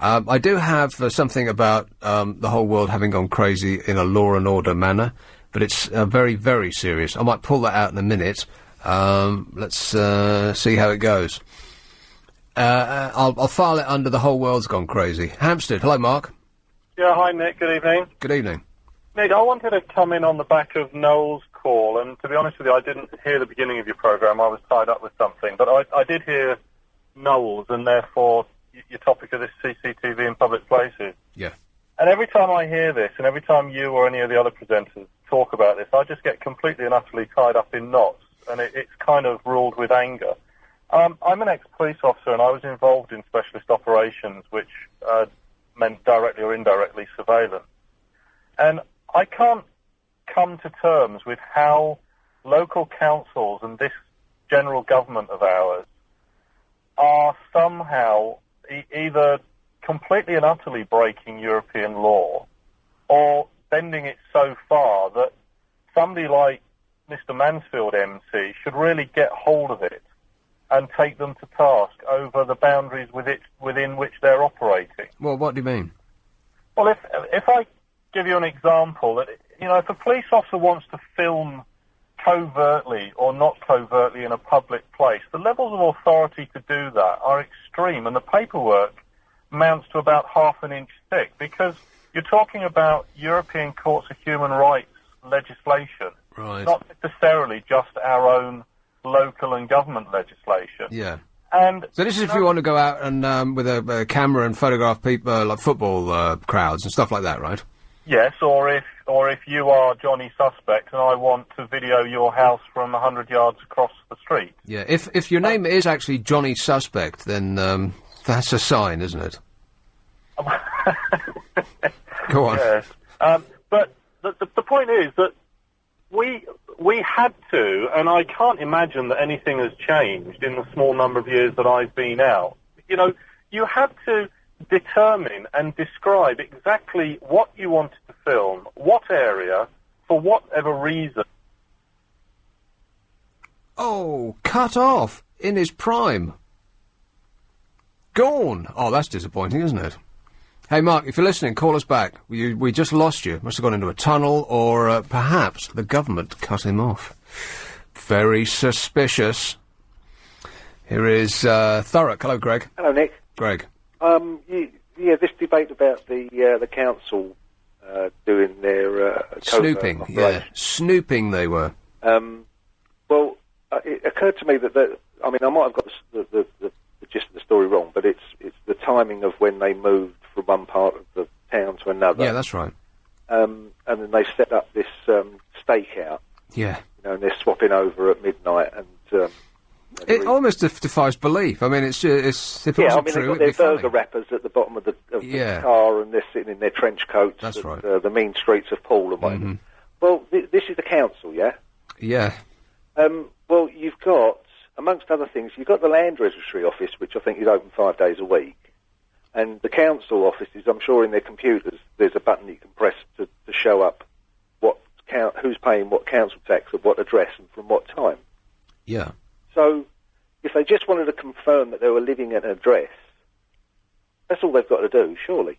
I do have something about the whole world having gone crazy in a law and order manner, but it's very, very serious. I might pull that out in a minute. Let's see how it goes. I'll file it under the whole world's gone crazy. Hampstead. Hello, Mark. Yeah, hi, Nick. Good evening. Good evening. Nick, I wanted to come in on the back of Noel's call, and to be honest with you, I didn't hear the beginning of your programme. I was tied up with something, but I did hear Noel's, and therefore your topic of this CCTV in public places. Yeah. And every time I hear this, and every time you or any of the other presenters talk about this, I just get completely and utterly tied up in knots, and it's kind of ruled with anger. I'm an ex-police officer, and I was involved in specialist operations, which meant directly or indirectly surveillance. And I can't come to terms with how local councils and this general government of ours are somehow either completely and utterly breaking European law or bending it so far that somebody like Mr. Mansfield MC should really get hold of it and take them to task over the boundaries within which they're operating. Well, what do you mean? Well, if I give you an example, that if a police officer wants to film covertly or not covertly in a public place, the levels of authority to do that are extreme, and the paperwork amounts to about half an inch thick, because you're talking about European Courts of Human Rights legislation, right? Not necessarily just our own local and government legislation. Yeah. And so this is if you want to go out and with a camera and photograph people like football crowds and stuff like that, right? Yes, or if you are Johnny Suspect and I want to video your house from 100 yards across the street. Yeah. If your name is actually Johnny Suspect, then that's a sign, isn't it? Go on. Yes. But the point is that we had to, and I can't imagine that anything has changed in the small number of years that I've been out. You had to determine and describe exactly what you wanted to film, what area, for whatever reason. Oh, cut off in his prime. Gone. Oh, that's disappointing, isn't it? Hey, Mark, if you're listening, call us back. We just lost you. Must have gone into a tunnel, or perhaps the government cut him off. Very suspicious. Here is Thurrock. Hello, Greg. Hello, Nick. Greg. This debate about the council doing their snooping. Yeah, snooping they were. Well, it occurred to me that I might have got the gist of the story wrong, but it's the timing of when they moved from one part of the town to another. Yeah, that's right. And then they set up this stakeout. Yeah. And they're swapping over at midnight, and it almost defies belief. I mean, it's if it wasn't true, they've got their burger wrappers at the bottom of the car, and they're sitting in their trench coats. That's and, right. The mean streets of Paul and whatever. Well, this is the council, yeah. Yeah. Well, you've got, amongst other things, you've got the Land Registry Office, which I think is open 5 days a week. And the council offices, I'm sure in their computers, there's a button you can press to show up who's paying what council tax at what address and from what time. Yeah. So, if they just wanted to confirm that they were living at an address, that's all they've got to do, surely.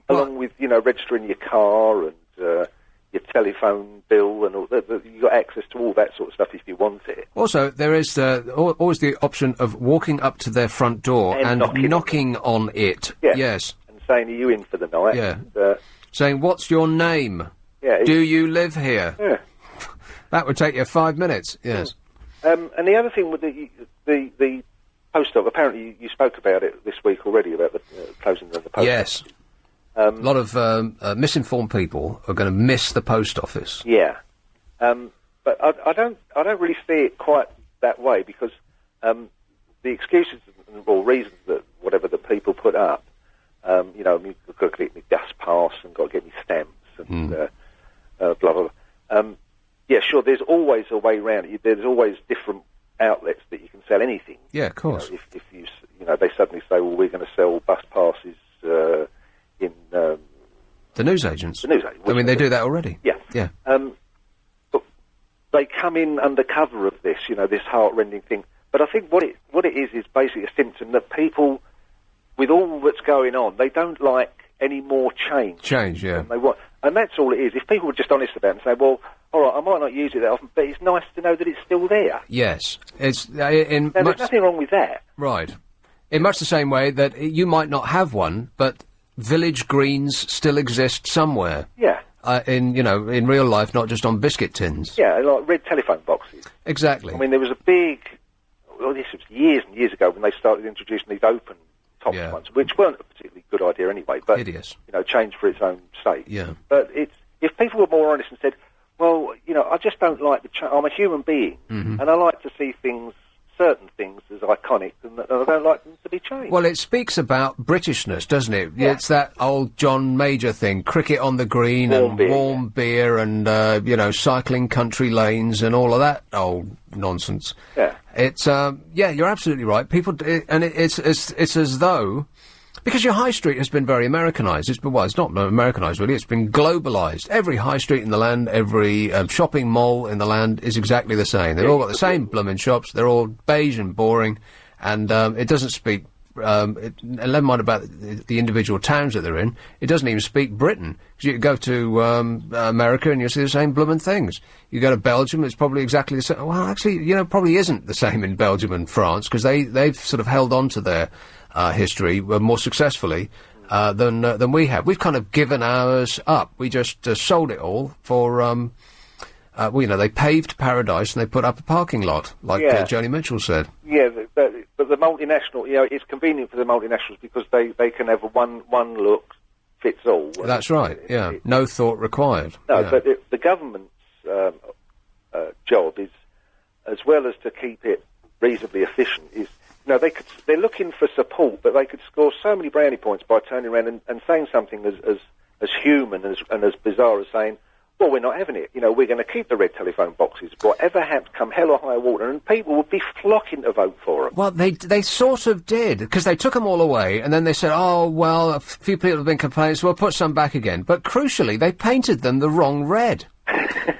Well, along with, registering your car and your telephone bill and all that. You've got access to all that sort of stuff if you want it. Also, there is always the option of walking up to their front door and knocking on it. Yeah. Yes. And saying, are you in for the night? Yeah. And, saying, what's your name? Yeah. Do you live here? Yeah. That would take you 5 minutes, yes. And the other thing with the post office, apparently you spoke about it this week already, about the closing of the post office. Yes. A lot of misinformed people are going to miss the post office. Yeah. But I don't really see it quite that way, because the excuses or reasons that whatever the people put up, you've got to get me gas pass and got to get me stamps and blah, blah, blah. Yeah, sure, there's always a way around it. There's always different outlets that you can sell anything. Yeah, of course. If they suddenly say, well, we're going to sell bus passes in the newsagents. The newsagents. I mean, they do that already. Yeah. Yeah. But they come in under cover of this, this heart-rending thing. But I think what it is basically a symptom that people, with all that's going on, they don't like any more change. Change, yeah. They want, and that's all it is. If people were just honest about it and say, well, all right, I might not use it that often, but it's nice to know that it's still there. Yes. It's there's nothing wrong with that. Right. In much the same way that you might not have one, but village greens still exist somewhere. Yeah. In real life, not just on biscuit tins. Yeah, like red telephone boxes. Exactly. I mean, there was a big... Well, this was years and years ago when they started introducing these open top ones, which weren't a particularly good idea anyway, but, hideous. Changed for its own sake. Yeah. But if people were more honest and said, well, I just don't like I'm a human being, Mm-hmm. and I like to see certain things as iconic, and I don't like them to be changed. Well, it speaks about Britishness, doesn't it? Yeah. It's that old John Major thing, cricket on the green warm beer and, cycling country lanes and all of that old nonsense. Yeah. It's, you're absolutely right. It's as though... Because your high street has been very Americanised. It's not Americanised, really. It's been globalised. Every high street in the land, every shopping mall in the land is exactly the same. They've all got the same blooming shops. They're all beige and boring. And it doesn't speak... never mind about the individual towns that they're in. It doesn't even speak Britain. 'Cause you go to America and you'll see the same blooming things. You go to Belgium, it's probably exactly the same. Well, actually, probably isn't the same in Belgium and France, because they've sort of held on to their... history more successfully than we have. We've kind of given ours up. We just sold it all for, they paved paradise and they put up a parking lot, like Joni Mitchell said. Yeah, but the multinational, it's convenient for the multinationals because they can have a one look fits all. That's right, yeah. No thought required. No, yeah. but the government's job is, as well as to keep it reasonably efficient, is they're looking for support, but they could score so many brownie points by turning around and saying something as human and as bizarre as saying, well, we're not having it. We're going to keep the red telephone boxes, whatever happens, come hell or high water, and people would be flocking to vote for them. Well, they sort of did, because they took them all away, and then they said, oh, well, a few people have been complaining, so we'll put some back again. But crucially, they painted them the wrong red.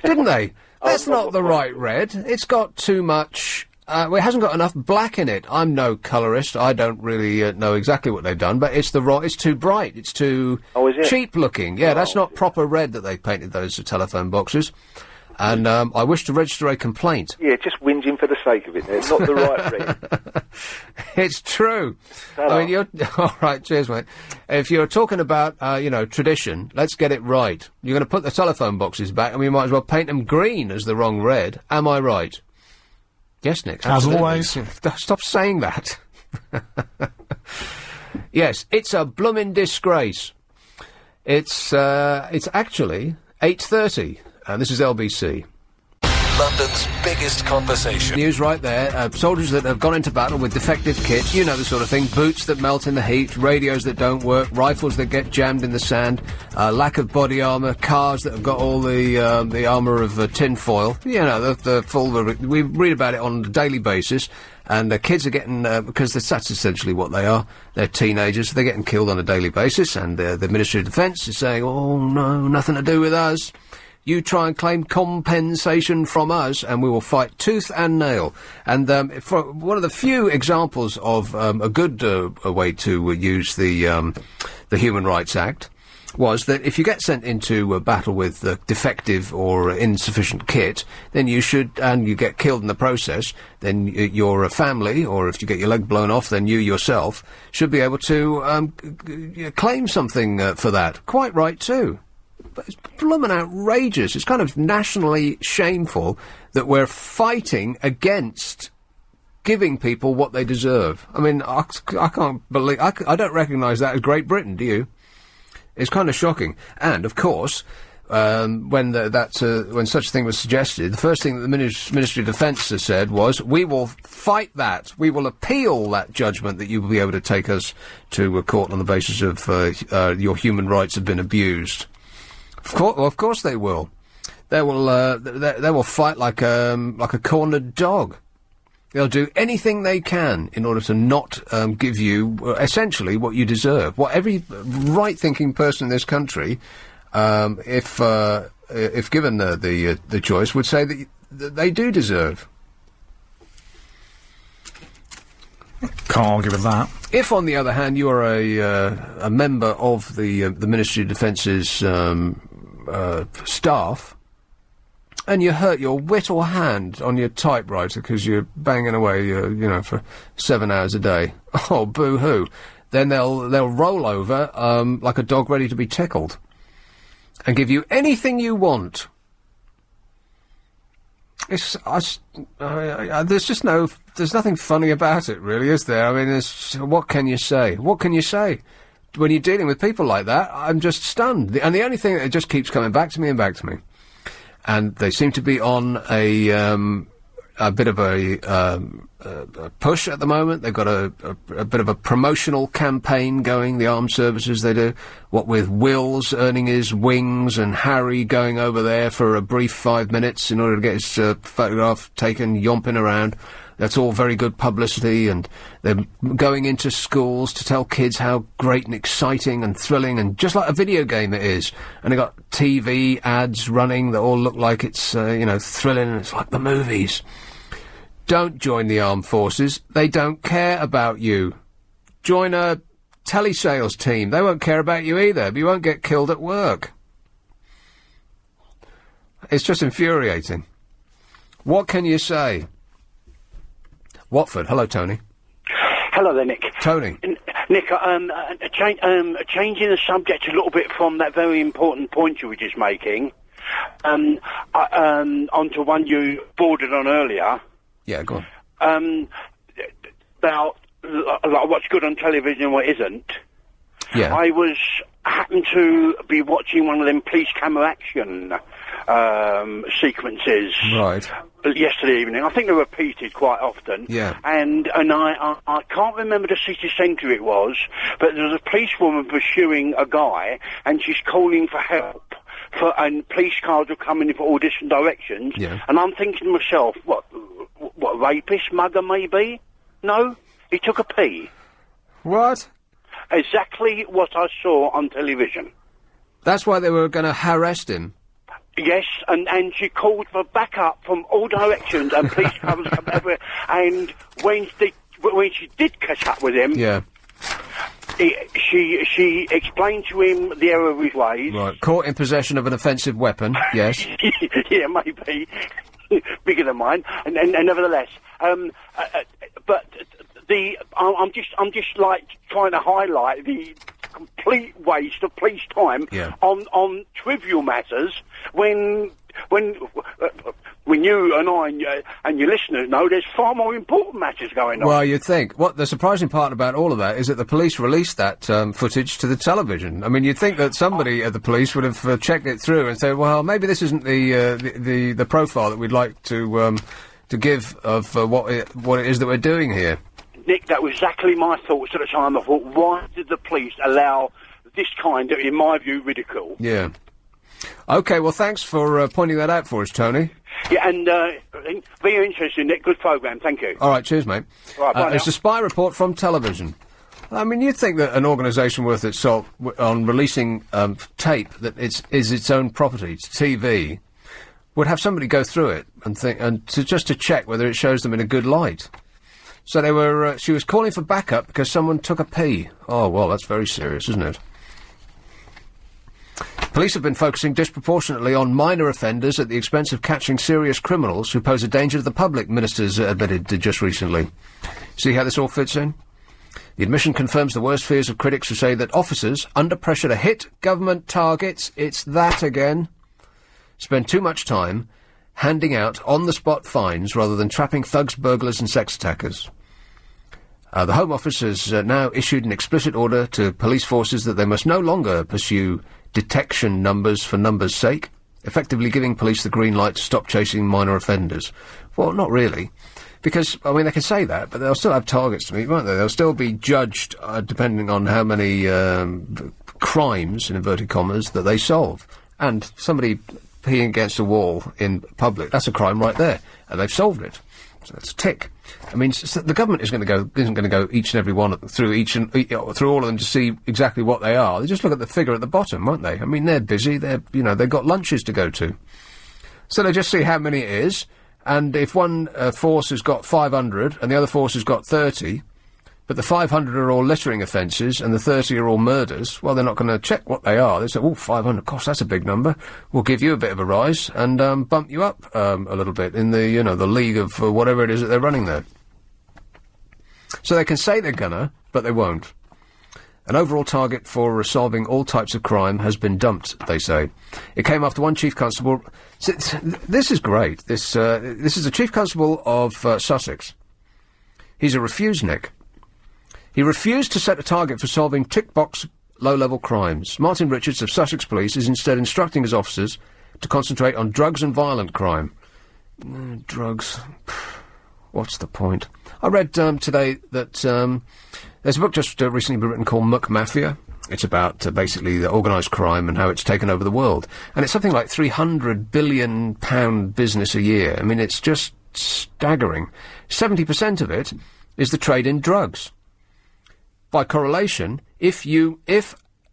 Didn't they? That's not the right red. It's got too much... it hasn't got enough black in it. I'm no colourist. I don't really know exactly what they've done, but it's too bright. It's too cheap looking. Yeah, that's not proper red that they painted those telephone boxes. And I wish to register a complaint. Yeah, just whinging for the sake of it. They're not the right red. It's true. I mean, you're... All right, cheers, mate. If you're talking about, tradition, let's get it right. You're going to put the telephone boxes back, and we might as well paint them green as the wrong red. Am I right? Yes, Nick. Absolutely. As always. Stop saying that. Yes, it's a bloomin' disgrace. It's actually 8:30, and this is LBC. London's biggest conversation. News right there. Soldiers that have gone into battle with defective kits, you know the sort of thing. Boots that melt in the heat, radios that don't work, rifles that get jammed in the sand, lack of body armour, cars that have got all the armour of tin foil. You know, the full... We read about it on a daily basis. And kids are getting, because that's essentially what they are. They're teenagers. They're getting killed on a daily basis. And the Ministry of Defence is saying, oh, no, nothing to do with us. You try and claim compensation from us, and we will fight tooth and nail. And for one of the few examples of a good way to use the Human Rights Act was that if you get sent into a battle with defective or insufficient kit, then you should, and you get killed in the process, then your family, or if you get your leg blown off, then you yourself should be able to claim something for that. Quite right, too. But it's blooming outrageous. It's kind of nationally shameful that we're fighting against giving people what they deserve. I mean, I can't believe... I don't recognise that as Great Britain, do you? It's kind of shocking. And, of course, when such a thing was suggested, the first thing that the Ministry of Defence has said was, we will fight that. We will appeal that judgment that you will be able to take us to a court on the basis of your human rights have been abused. Of course they will. They will fight like a cornered dog. They'll do anything they can in order to not give you essentially what you deserve. What every right-thinking person in this country, if given the choice, would say that they do deserve. Can't argue with that. If, on the other hand, you are a member of the Ministry of Defence's staff, and you hurt your wit or hand on your typewriter because you're banging away, for 7 hours a day. Oh, boo-hoo. Then they'll roll over like a dog ready to be tickled and give you anything you want. There's nothing funny about it, really, is there? I mean, what can you say? What can you say? When you're dealing with people like that, I'm just stunned. And the only thing that just keeps coming back to me and back to me, and they seem to be on a bit of a push at the moment. They've got a bit of a promotional campaign going, the armed services, they do. What with Will's earning his wings and Harry going over there for a brief 5 minutes in order to get his photograph taken, yomping around. That's all very good publicity, and they're going into schools to tell kids how great and exciting and thrilling and just like a video game it is. And they've got TV ads running that all look like it's, thrilling, and it's like the movies. Don't join the armed forces. They don't care about you. Join a telesales team. They won't care about you either, but you won't get killed at work. It's just infuriating. What can you say? Watford. Hello, Tony. Hello there, Nick. Tony. Nick, changing the subject a little bit from that very important point you were just making, onto one you bordered on earlier. Yeah, go on. About what's good on television and what isn't. Yeah. I happened to be watching one of them police camera action sequences. Right. Yesterday evening. I think they're repeated quite often. Yeah. And I can't remember the city centre it was, but there was a policewoman pursuing a guy, and she's calling for help. And police cars are coming in for all different directions. Yeah. And I'm thinking to myself, what rapist, mugger maybe? No, he took a pee. What? Exactly what I saw on television. That's why they were going to arrest him. Yes, and she called for backup from all directions, and police cars come everywhere. And when she did catch up with him, yeah, she explained to him the error of his ways. Right, caught in possession of an offensive weapon. Yes. Yeah, maybe bigger than mine, and nevertheless, but I'm just like trying to highlight the complete waste of police time on trivial matters when you and I and your listeners know there's far more important matters going on. Well, you'd think. What the surprising part about all of that is that the police released that footage to the television. I mean, you'd think that somebody at the police would have checked it through and said, well, maybe this isn't the profile that we'd like to give of what it is that we're doing here. Nick, that was exactly my thoughts at the time. I thought, why did the police allow this kind of, in my view, ridicule? Yeah. OK, well, thanks for pointing that out for us, Tony. Yeah, and very interesting, Nick. Good programme, thank you. All right, cheers, mate. Right, bye now. It's a spy report from television. I mean, you'd think that an organisation worth its salt on releasing tape that is its own property, it's TV, would have somebody go through it and just to check whether it shows them in a good light. So they were. She was calling for backup because someone took a pee. Oh well, that's very serious, isn't it? Police have been focusing disproportionately on minor offenders at the expense of catching serious criminals who pose a danger to the public, ministers admitted just recently. See how this all fits in? The admission confirms the worst fears of critics who say that officers, under pressure to hit government targets, it's that again, spend too much time handing out on-the-spot fines rather than trapping thugs, burglars and sex attackers. The Home Office has now issued an explicit order to police forces that they must no longer pursue detection numbers for numbers' sake, effectively giving police the green light to stop chasing minor offenders. Well, not really. Because, I mean, they can say that, but they'll still have targets to meet, won't they? They'll still be judged depending on how many crimes, in inverted commas, that they solve. And somebody peeing against a wall in public, that's a crime right there. And they've solved it. So that's a tick. I mean, the government isn't going to go each and every one through all of them to see exactly what they are. They just look at the figure at the bottom, won't they? I mean, they're busy. They've got lunches to go to. So they just see how many it is, and if one force has got 500 and the other force has got 30, but the 500 are all littering offences and the 30 are all murders, well, they're not going to check what they are. They say, 500, gosh, that's a big number. We'll give you a bit of a rise and bump you up a little bit in the, the league of whatever it is that they're running there. So they can say they're gonna, but they won't. An overall target for solving all types of crime has been dumped, they say. It came after one chief constable... This is great. This is the chief constable of Sussex. He's a refusenik. He refused to set a target for solving tick-box low-level crimes. Martin Richards of Sussex Police is instead instructing his officers to concentrate on drugs and violent crime. Drugs... What's the point? I read today that there's a book just recently written called Muck Mafia. It's about basically the organised crime and how it's taken over the world. And it's something like £300 billion business a year. I mean, it's just staggering. 70% of it is the trade in drugs. By correlation, if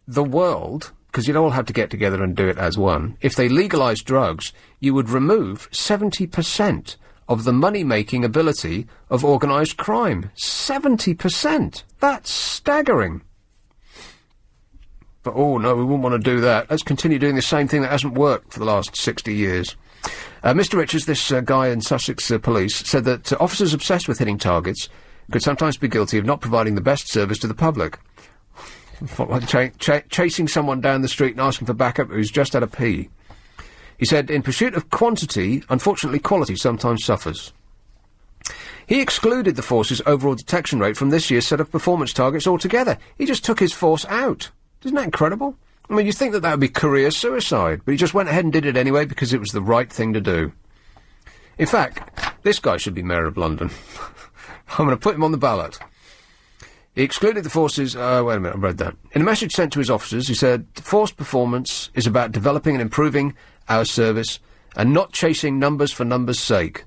the world, because you'd all have to get together and do it as one, if they legalised drugs, you would remove 70% of the money-making ability of organised crime. 70%! That's staggering! But, oh, no, we wouldn't want to do that. Let's continue doing the same thing that hasn't worked for the last 60 years. Mr Richards, this guy in Sussex Police, said that officers obsessed with hitting targets could sometimes be guilty of not providing the best service to the public. Chasing someone down the street and asking for backup who's just had a pee. He said, in pursuit of quantity, unfortunately quality sometimes suffers. He excluded the force's overall detection rate from this year's set of performance targets altogether. He just took his force out. Isn't that incredible? I mean, you'd think that would be career suicide, but he just went ahead and did it anyway because it was the right thing to do. In fact, this guy should be Mayor of London. I'm going to put him on the ballot. He excluded the force's... wait a minute, I read that. In a message sent to his officers, he said, force performance is about developing and improving our service and not chasing numbers for numbers' sake.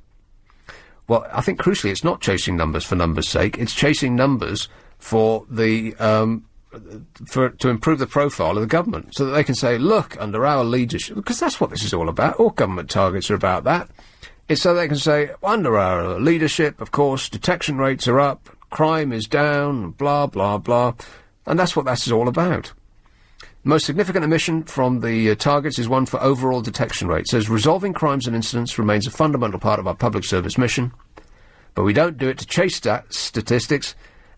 Well, I think crucially it's not chasing numbers for numbers' sake, it's chasing numbers for the... to improve the profile of the government, so that they can say, look, under our leadership... Because that's what this is all about. All government targets are about that. It's so they can say, under our leadership, of course, detection rates are up, crime is down, blah, blah, blah. And that's what this is all about. The most significant omission from the targets is one for overall detection rate. It says, resolving crimes and incidents remains a fundamental part of our public service mission, but we don't do it to chase statistics,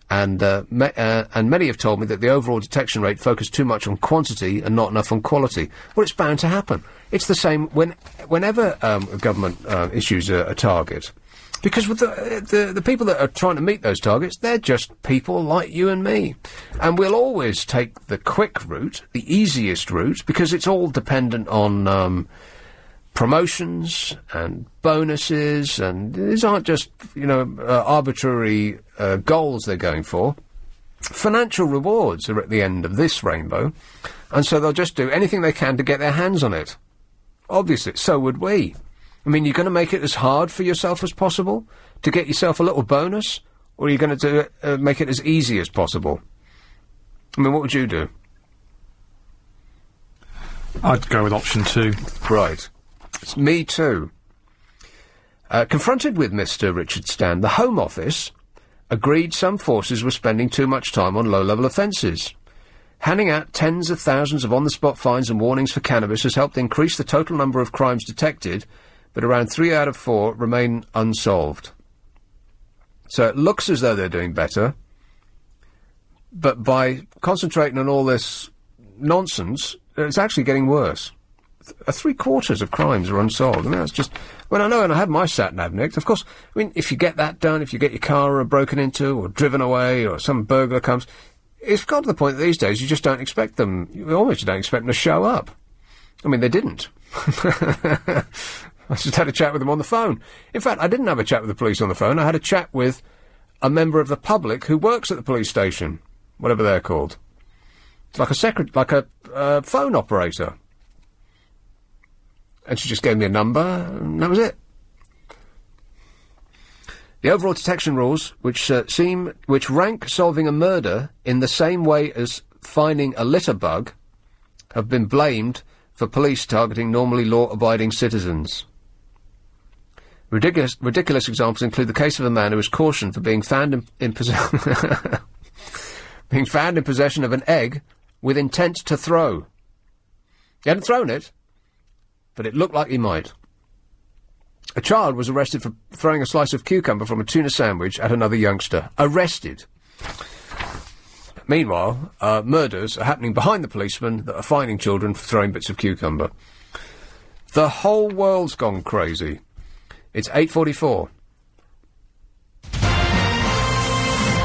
and many have told me that the overall detection rate focused too much on quantity and not enough on quality. Well, it's bound to happen. It's the same whenever a government issues a target. Because with the people that are trying to meet those targets, they're just people like you and me. And we'll always take the quick route, the easiest route, because it's all dependent on promotions and bonuses, and these aren't just, arbitrary goals they're going for. Financial rewards are at the end of this rainbow, and so they'll just do anything they can to get their hands on it. Obviously, so would we. I mean, you're going to make it as hard for yourself as possible to get yourself a little bonus, or are you going to make it as easy as possible? I mean, what would you do? I'd go with option 2. Right. It's me too. Confronted with Mr. Richard's stand, the Home Office agreed some forces were spending too much time on low-level offences. Handing out tens of thousands of on-the-spot fines and warnings for cannabis has helped increase the total number of crimes detected, but around 3 out of 4 remain unsolved. So it looks as though they're doing better, but by concentrating on all this nonsense, it's actually getting worse. 3/4 of crimes are unsolved. I mean, that's just... When I had my sat-nav nicked, of course, I mean, if you get that done, if you get your car broken into or driven away or some burglar comes, it's got to the point that these days you just don't expect them, you almost don't expect them to show up. I mean, they didn't. I just had a chat with them on the phone. In fact, I didn't have a chat with the police on the phone. I had a chat with a member of the public who works at the police station, whatever they're called. It's like a phone operator. And she just gave me a number, and that was it. The overall detection rules, which rank solving a murder in the same way as finding a litter bug, have been blamed for police targeting normally law-abiding citizens. Ridiculous examples include the case of a man who was cautioned for being found in possession being found in possession of an egg with intent to throw. He hadn't thrown it, but it looked like he might. A child was arrested for throwing a slice of cucumber from a tuna sandwich at another youngster. Arrested. Meanwhile, murders are happening behind the policemen that are fining children for throwing bits of cucumber. The whole world's gone crazy. It's 8:44.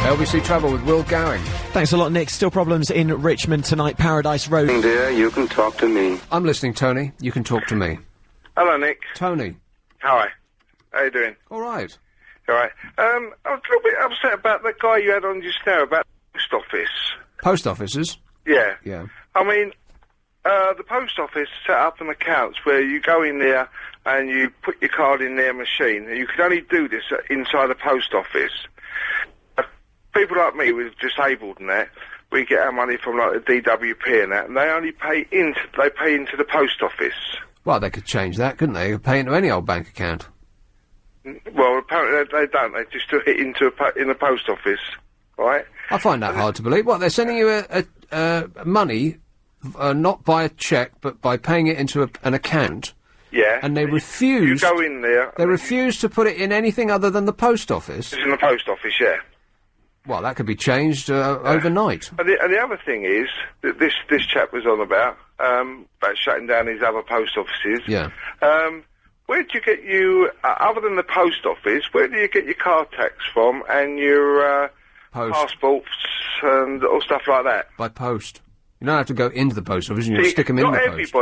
LBC Travel with Will Gowing. Thanks a lot, Nick. Still problems in Richmond tonight. Paradise Road. Dear, you can talk to me. I'm listening, Tony. You can talk to me. Hello, Nick. Tony. Hi. How you doing? All right. All right. I was a little bit upset about the guy you had on just now about the post office. Post offices? Yeah. Yeah. I mean, the post office set up an account where you go in there and you put your card in their machine. You can only do this inside the post office. People like me, we're disabled and that, we get our money from like the DWP and that, and they only pay into the post office. Well, they could change that, couldn't they? They could pay into any old bank account. Well, apparently they don't. They just do it in the post office, right? I find that hard to believe. What, they're sending you money, not by a cheque, but by paying it into an account? Yeah. And they refuse... You go in there... They refuse to put it in anything other than the post office? It's in the post office, yeah. Well, that could be changed overnight. And the other thing is that this chap was on about shutting down his other post offices. Yeah. Where do you get other than the post office, where do you get your car tax from and your passports and all stuff like that? By post. You don't have to go into the post office, you stick them in the post.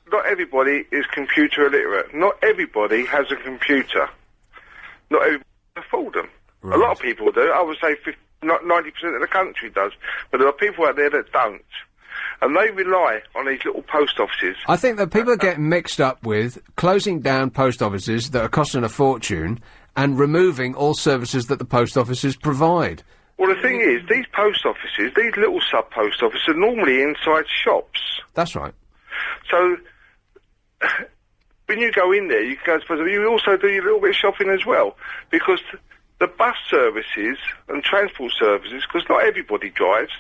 Not everybody is computer illiterate. Not everybody has a computer. Not everybody can afford them. Right. A lot of people do. I would say 90% of the country does. But there are people out there that don't. And they rely on these little post offices. I think that people are getting mixed up with closing down post offices that are costing a fortune and removing all services that the post offices provide. Well, the thing is, these post offices, these little sub-post offices, are normally inside shops. That's right. So, when you go in there, you can go to... You also do your little bit of shopping as well. Because the bus services and transport services, because not everybody drives...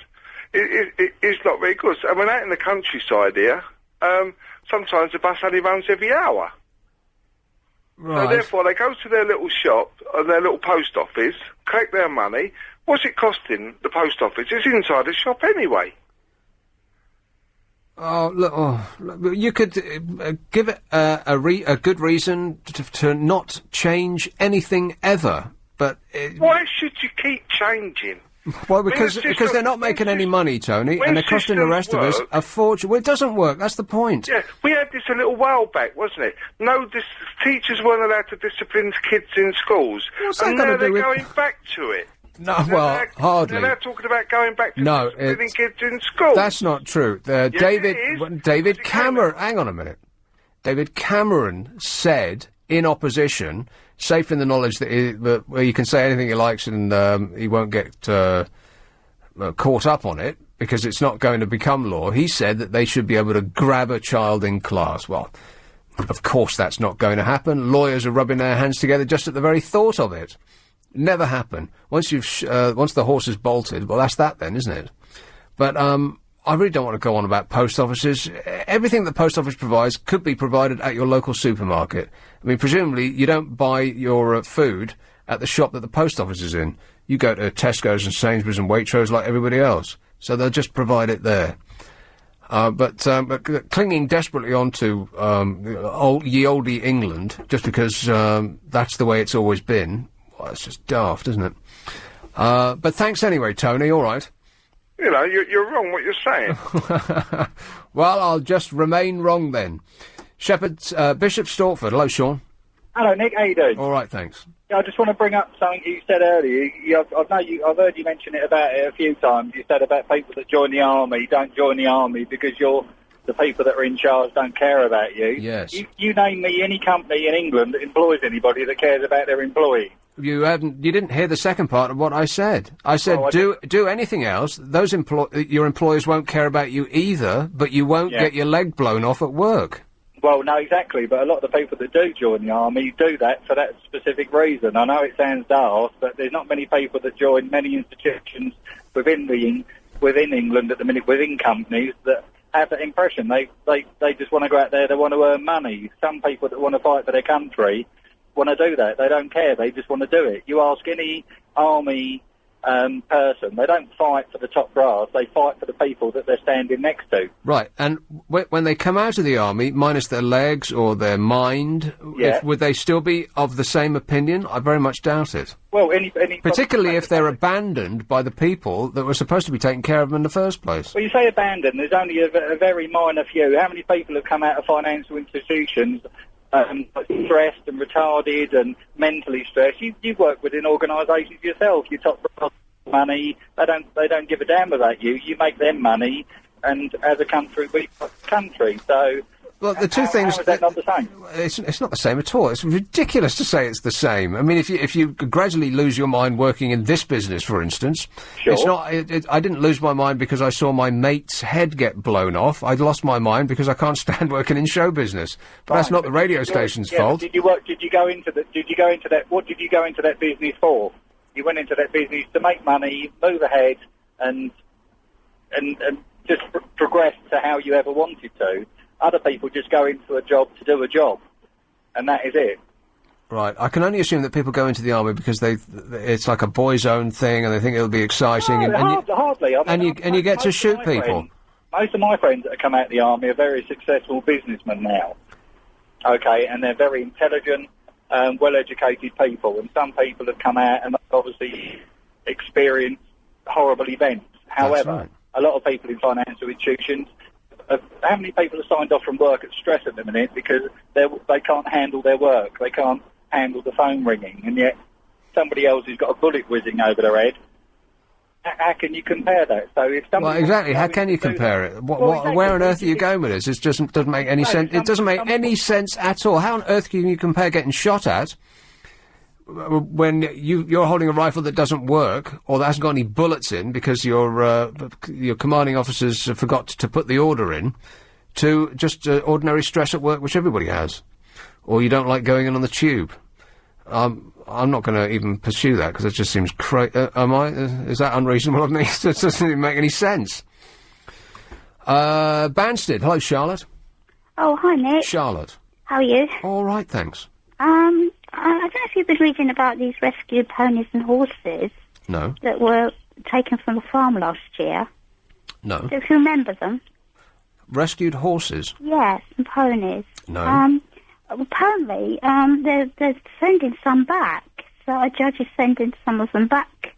It's not very good. I mean, out in the countryside here, sometimes the bus only runs every hour. Right. So therefore, they go to their little shop, their little post office, collect their money. What's it costing the post office? It's inside the shop anyway. Oh, look, you could give it a good reason to not change anything ever, but... Why should you keep changing? Well, because they're not making any money, Tony, and they're costing the rest of us a fortune. Well, it doesn't work, that's the point. Yeah, we had this a little while back, wasn't it? No, teachers weren't allowed to discipline kids in schools. What's that and got now to do they're with... going back to it. No, well, hardly. They're now talking about going back to disciplining kids in schools. That's not true. Yes, David Cameron... Hang on a minute. David Cameron said, in opposition... safe in the knowledge that where you can say anything he likes and he won't get caught up on it because it's not going to become law. He said that they should be able to grab a child in class. Well, of course that's not going to happen. Lawyers are rubbing their hands together just at the very thought of it. Never happen. Once once the horse is bolted, well, that's that then, isn't it? But I really don't want to go on about post offices. Everything the post office provides could be provided at your local supermarket. I mean, presumably, you don't buy your food at the shop that the post office is in. You go to Tesco's and Sainsbury's and Waitrose like everybody else. So they'll just provide it there. But clinging desperately onto ye olde England, just because that's the way it's always been, well, it's just daft, isn't it? But thanks anyway, Tony, all right. You know, you're wrong what you're saying. Well, I'll just remain wrong then. Bishop Stortford. Hello, Sean. Hello, Nick. How you doing? All right, thanks. Yeah, I just want to bring up something you said earlier. I've heard you mention it a few times. You said about people that join the army don't join the army because you're the people that are in charge don't care about you. Yes. You name me any company in England that employs anybody that cares about their employee. You didn't hear the second part of what I said. I said, do anything else. Those your employers won't care about you either, but you won't get your leg blown off at work. Well, no, exactly, but a lot of the people that do join the army do that for that specific reason. I know it sounds daft, but there's not many people that join many institutions within England at the minute, within companies, that have that impression. They just want to go out there, they want to earn money. Some people that want to fight for their country want to do that. They don't care, they just want to do it. You ask any army person, they don't fight for the top brass, they fight for the people that they're standing next to. Right, and when they come out of the army, minus their legs or their mind, would they still be of the same opinion? I very much doubt it. Well, any particularly if they're abandoned by the people that were supposed to be taking care of them in the first place. Well, you say abandoned, there's only a very minor few. How many people have come out of financial institutions stressed and retarded and mentally stressed? You've worked within organisations yourself. You top money. They don't give a damn about you. You make them money, and as a country, we country. So, well, the two things. How is that not the same? It's not the same at all. It's ridiculous to say it's the same. I mean, if you gradually lose your mind working in this business, for instance, it's not. I didn't lose my mind because I saw my mate's head get blown off. I lost my mind because I can't stand working in show business. But that's not the radio station's fault. Did you go into that? What did you go into that business for? You went into that business to make money, move ahead, and just progress to how you ever wanted to. Other people just go into a job to do a job, and that is it. Right. I can only assume that people go into the army because it's like a boys' own thing, and they think it'll be exciting. Hardly. I mean, and you get to shoot people. Most of my friends that have come out of the army are very successful businessmen now. Okay, and they're very intelligent, well-educated people. And some people have come out and obviously experienced horrible events. However, a lot of people in financial institutions. How many people are signed off from work at stress at the minute because they can't handle their work, they can't handle the phone ringing, and yet somebody else has got a bullet whizzing over their head? How can you compare that? So if somebody exactly. How can you compare it? Where on earth are you going with this? It just doesn't make any sense. It doesn't make any sense at all. How on earth can you compare getting shot at when you're holding a rifle that doesn't work or that hasn't got any bullets in because your commanding officers forgot to put the order in, to just ordinary stress at work, which everybody has, or you don't like going in on the tube? I'm not going to even pursue that because it just seems is that unreasonable of me? It doesn't even make any sense. Banstead, hello, Charlotte. Oh, hi, Nick. Charlotte. How are you? All right, thanks. I don't know if you've been reading about these rescued ponies and horses. No. That were taken from the farm last year. No. Do you remember them? Rescued horses? Yes, and ponies. No. Apparently, they're sending some back. So a judge is sending some of them back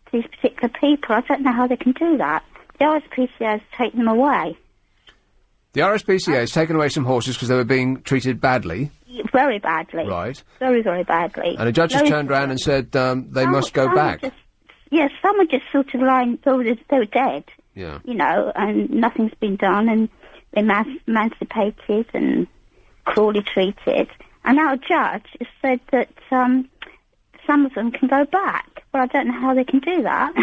to these particular people. I don't know how they can do that. The RSPCA has taken them away. The RSPCA has taken away some horses because they were being treated badly. Very badly. Right. Very, very badly. And a judge has turned around and said they must go back. Some are just sort of lying, they were dead. Yeah. You know, and nothing's been done, and they're emancipated and cruelly treated. And now a judge has said that some of them can go back. But I don't know how they can do that.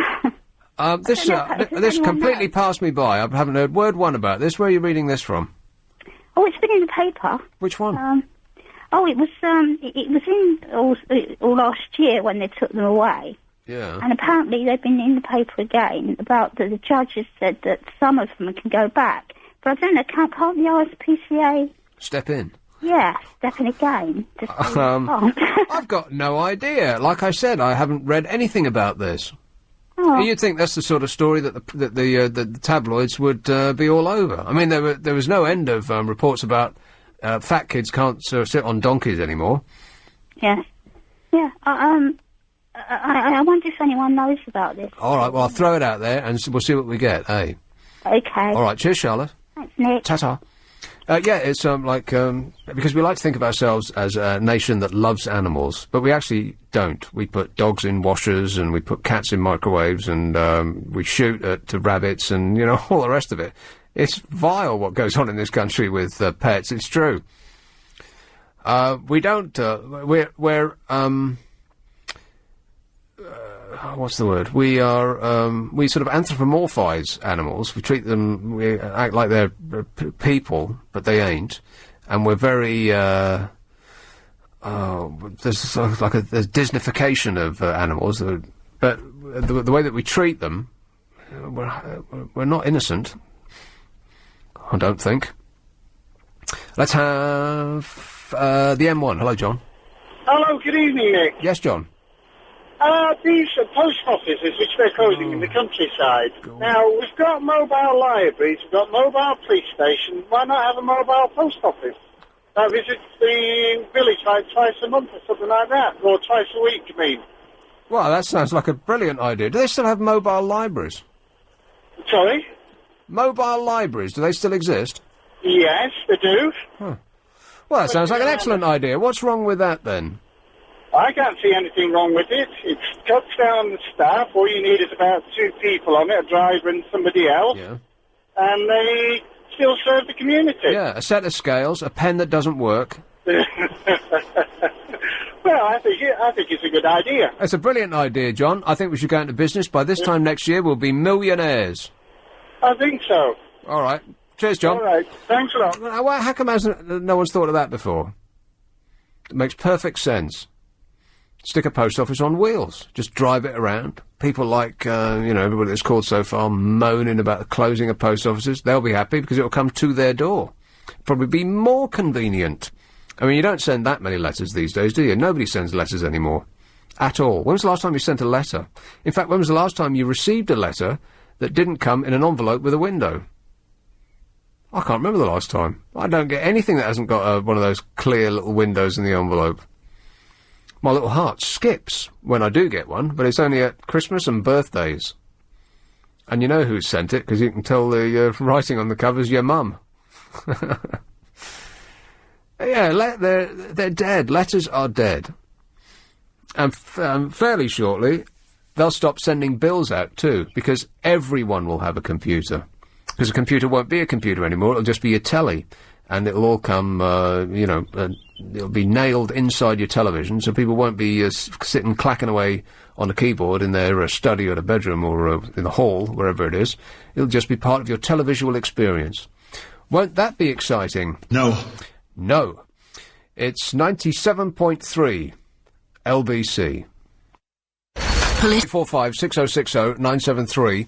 This completely passed me by. I haven't heard word one about this. Where are you reading this from? Oh, it's been in the paper. Which one? It was in all last year when they took them away. Yeah. And apparently they've been in the paper again about the judges said that some of them can go back. But I don't know, can't the RSPCA step in? Yeah, step in again. I've got no idea. Like I said, I haven't read anything about this. Oh. You'd think that's the sort of story that the tabloids would be all over. I mean, there was no end of reports about fat kids can't sit on donkeys anymore. Yes. Yeah. I wonder if anyone knows about this. All right. Well, I'll throw it out there and we'll see what we get. Eh? Okay. All right. Cheers, Charlotte. Thanks, Nick. Ta-ta. It's because we like to think of ourselves as a nation that loves animals, but we actually don't. We put dogs in washers and we put cats in microwaves and we shoot at rabbits and, all the rest of it. It's vile what goes on in this country with pets. It's true. We don't. We're what's the word? We are. We sort of anthropomorphise animals. We treat them. We act like they're people, but they ain't. And we're very. There's sort of like there's Disneyfication of animals, but the way that we treat them, we're not innocent. I don't think. Let's have the M1. Hello, John. Hello, good evening, Nick. Yes, John. These post offices, which they're closing in the countryside. Now, we've got mobile libraries, we've got mobile police stations. Why not have a mobile post office? I visit the village like twice a month or something like that, or twice a week, you mean? Well, that sounds like a brilliant idea. Do they still have mobile libraries? Sorry? Mobile libraries, do they still exist? Yes, they do. Huh. Well, that sounds like an excellent idea. What's wrong with that, then? I can't see anything wrong with it. It cuts down the staff. All you need is about 2 people on it, a driver and somebody else. Yeah. And they still serve the community. Yeah, a set of scales, a pen that doesn't work. Well, I think it's a good idea. It's a brilliant idea, John. I think we should go into business. By this time next year, we'll be millionaires. I think so. All right. Cheers, John. All right. Thanks a lot. How come no one's thought of that before? It makes perfect sense. Stick a post office on wheels. Just drive it around. People like, everybody that's called so far moaning about the closing of post offices. They'll be happy because it'll come to their door. Probably be more convenient. I mean, you don't send that many letters these days, do you? Nobody sends letters anymore. At all. When was the last time you sent a letter? In fact, when was the last time you received a letter that didn't come in an envelope with a window? I can't remember the last time. I don't get anything that hasn't got one of those clear little windows in the envelope. My little heart skips when I do get one, but it's only at Christmas and birthdays. And you know who sent it, because you can tell the writing on the cover's your mum. Yeah, they're dead. Letters are dead. And fairly shortly, they'll stop sending bills out too, because everyone will have a computer. Because a computer won't be a computer anymore, it'll just be a telly. And it'll all come, it'll be nailed inside your television, so people won't be sitting clacking away on a keyboard in their study or a bedroom or in the hall, wherever it is. It'll just be part of your televisual experience. Won't that be exciting? No. No. It's 97.3 LBC. 45 6060 973.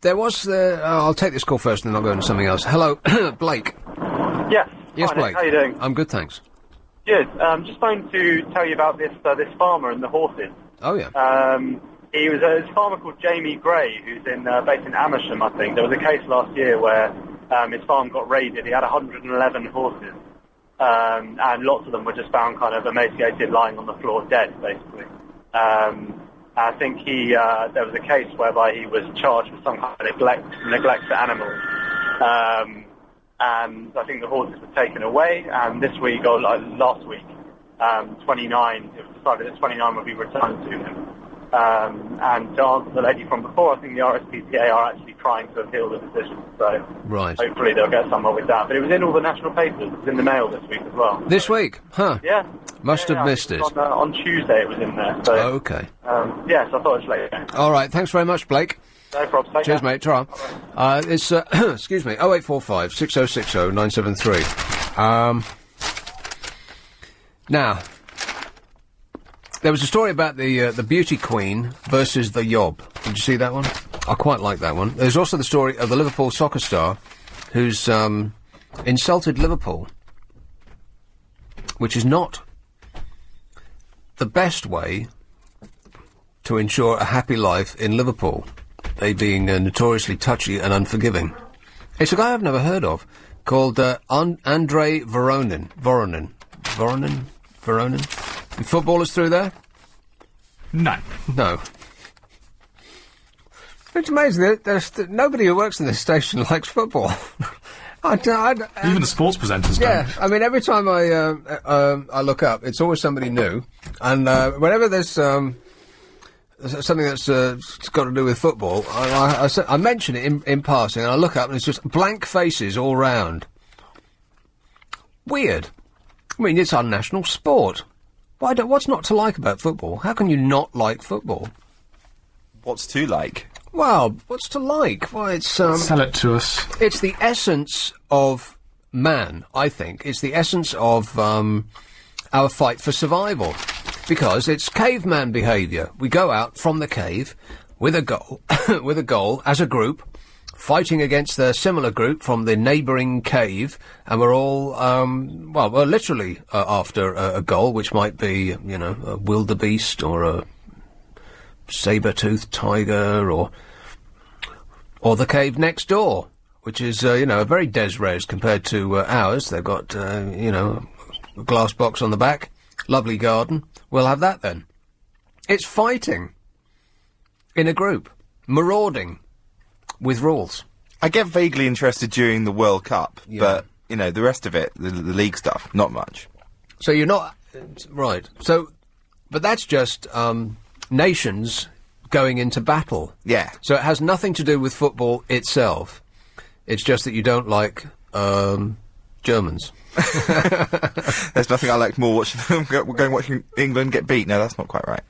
There was I'll take this call first and then I'll go into something else. Hello, Blake. Yes. Yes, Hi, Blake. Nick, how you doing? I'm good, thanks. Good. Just phoned to tell you about this farmer and the horses. Oh, yeah. He was a farmer called Jamie Gray, who's based in Amersham, I think. There was a case last year where his farm got raided. He had 111 horses, and lots of them were just found kind of emaciated, lying on the floor, dead, basically. I think there was a case whereby he was charged with some kind of neglect to animals. And I think the horses were taken away, and this week, or last week, 29, it was decided that 29 would be returned to him. And to answer the lady from before, I think the RSPCA are actually trying to appeal the decision, so right. Hopefully they'll get somewhere with that. But it was in all the national papers, it was in the Mail this week as well. This week? Huh. Yeah. Must have missed it. On Tuesday it was in there. So, okay. Yes, I thought I'd let you know. All right, thanks very much, Blake. No problem. Cheers, mate. Ta-ra. It's, excuse me, 0845 6060 973. Now, there was a story about the beauty queen versus the yob. Did you see that one? I quite like that one. There's also the story of the Liverpool soccer star who's insulted Liverpool, which is not the best way to ensure a happy life in Liverpool. They being notoriously touchy and unforgiving. It's a guy I've never heard of, called Andrei Voronin. The footballers through there? No. No. It's amazing. Nobody who works in this station likes football. Even the sports presenters don't. Yeah, I mean, every time I look up, it's always somebody new. And whenever there's something that's got to do with football. I mention it in passing, and I look up and it's just blank faces all round. Weird. I mean, it's our national sport. What's not to like about football? How can you not like football? What's to like? Well, what's to like? Well, it's sell it to us. It's the essence of man, I think. It's the essence of our fight for survival, because it's caveman behaviour. We go out from the cave with a goal, with a goal as a group, fighting against a similar group from the neighbouring cave, and we're all, we're literally after a goal, which might be, a wildebeest or a saber-toothed tiger or the cave next door, which is, a very des res compared to ours. They've got, a glass box on the back, lovely garden. We'll have that then. It's fighting in a group, marauding with rules. I get vaguely interested during the World Cup, but, the rest of it, the league stuff, not much. So you're not... Right. So, but that's just nations going into battle. Yeah. So it has nothing to do with football itself. It's just that you don't like Germans. There's nothing I like more watching England get beat. No, that's not quite right.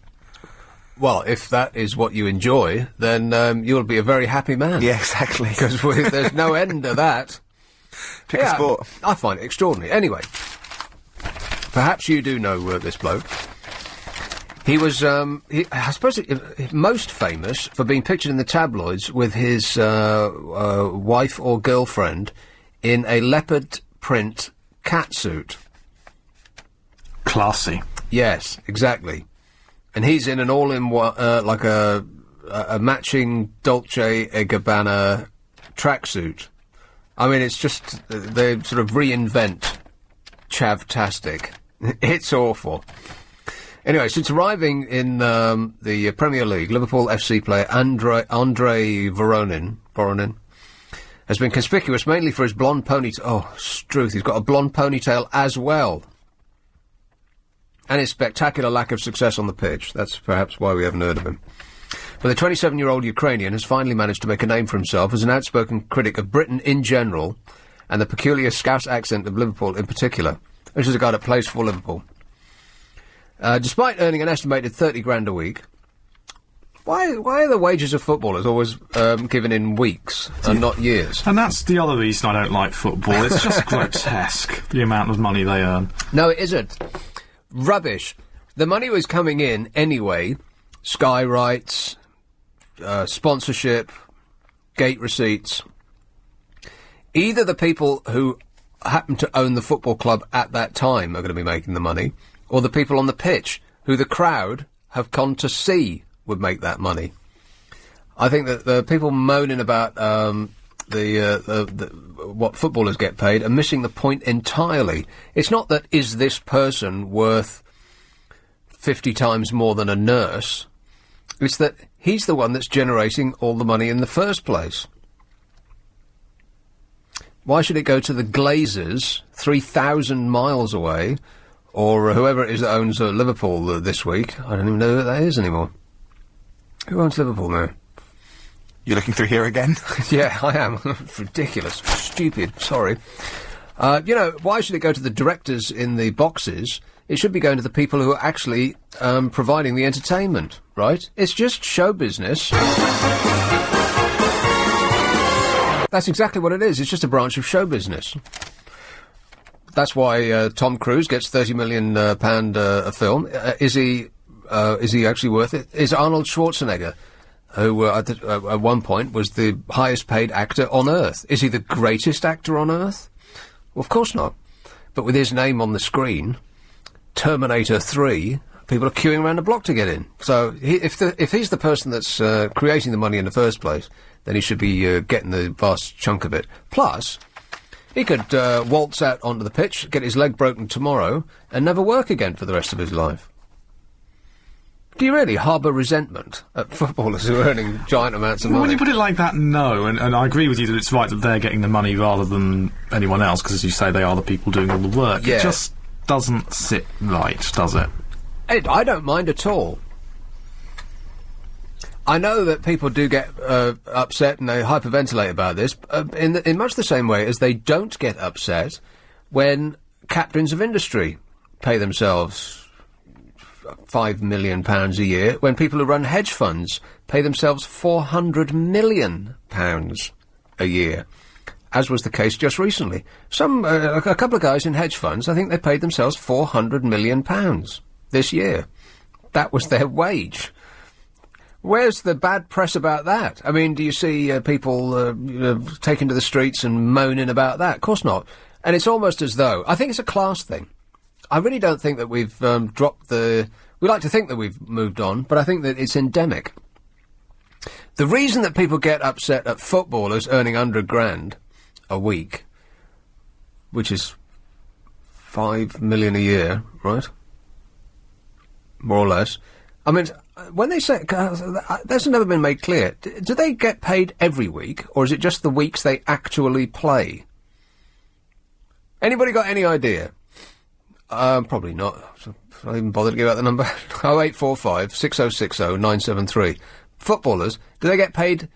Well, if that is what you enjoy, then you'll be a very happy man. Yeah, exactly. Because there's no end to that. Pick a sport. I find it extraordinary. Anyway, perhaps you do know this bloke. He was, I suppose, most famous for being pictured in the tabloids with his wife or girlfriend in a leopard print catsuit. Classy. Yes, exactly. And he's in an all-in-one, like a matching Dolce & Gabbana tracksuit. I mean, it's just, they sort of reinvent Chavtastic. It's awful. Anyway, since arriving in the Premier League, Liverpool FC player Andre Voronin has been conspicuous mainly for his blonde ponytail. Oh, Struth, he's got a blonde ponytail as well. And his spectacular lack of success on the pitch. That's perhaps why we haven't heard of him. But the 27-year-old Ukrainian has finally managed to make a name for himself as an outspoken critic of Britain in general and the peculiar Scouse accent of Liverpool in particular. This is a guy that plays for Liverpool. Despite earning an estimated 30 grand a week, why are the wages of footballers always given in weeks and not years? And that's the other reason I don't like football. It's just grotesque, the amount of money they earn. No, it isn't. Rubbish. The money was coming in anyway. Sky rights, sponsorship, gate receipts. Either the people who happen to own the football club at that time are going to be making the money, or the people on the pitch who the crowd have gone to see would make that money. I think that the people moaning about what footballers get paid are missing the point entirely. It's not that is this person worth 50 times more than a nurse. It's that he's the one that's generating all the money in the first place. Why should it go to the Glazers 3,000 miles away, or whoever it is that owns Liverpool this week? I don't even know who that is anymore. Who owns Liverpool now? You're looking through here again? Yeah, I am. Ridiculous. Stupid. Sorry. Why should it go to the directors in the boxes? It should be going to the people who are actually providing the entertainment, right? It's just show business. That's exactly what it is. It's just a branch of show business. That's why Tom Cruise gets £30 million a film. Is he actually worth it? Is Arnold Schwarzenegger, who at one point was the highest paid actor on Earth, is he the greatest actor on Earth? Well, of course not. But with his name on the screen, Terminator 3, people are queuing around the block to get in. So if he's the person that's creating the money in the first place, then he should be getting the vast chunk of it. Plus, he could waltz out onto the pitch, get his leg broken tomorrow, and never work again for the rest of his life. Do you really harbour resentment at footballers who are earning giant amounts of money? When you put it like that, no. And I agree with you that it's right that they're getting the money rather than anyone else, because, as you say, they are the people doing all the work. Yeah. It just doesn't sit right, does it? I don't mind at all. I know that people do get upset and they hyperventilate about this in much the same way as they don't get upset when captains of industry pay themselves £5 million a year, when people who run hedge funds pay themselves £400 million a year, as was the case just recently. A couple of guys in hedge funds, I think they paid themselves £400 million this year. That was their wage. Where's the bad press about that? I mean, do you see people taking to the streets and moaning about that? Of course not. And it's almost as though... I think it's a class thing. I really don't think that we've dropped the... We like to think that we've moved on, but I think that it's endemic. The reason that people get upset at footballers earning £100,000 a week, which is $5 million a year, right? More or less. I mean... When they say... That's never been made clear. Do they get paid every week, or is it just the weeks they actually play? Anybody got any idea? Probably not. I don't even bother to give out the number. 0845 6060 973. Footballers, do they get paid...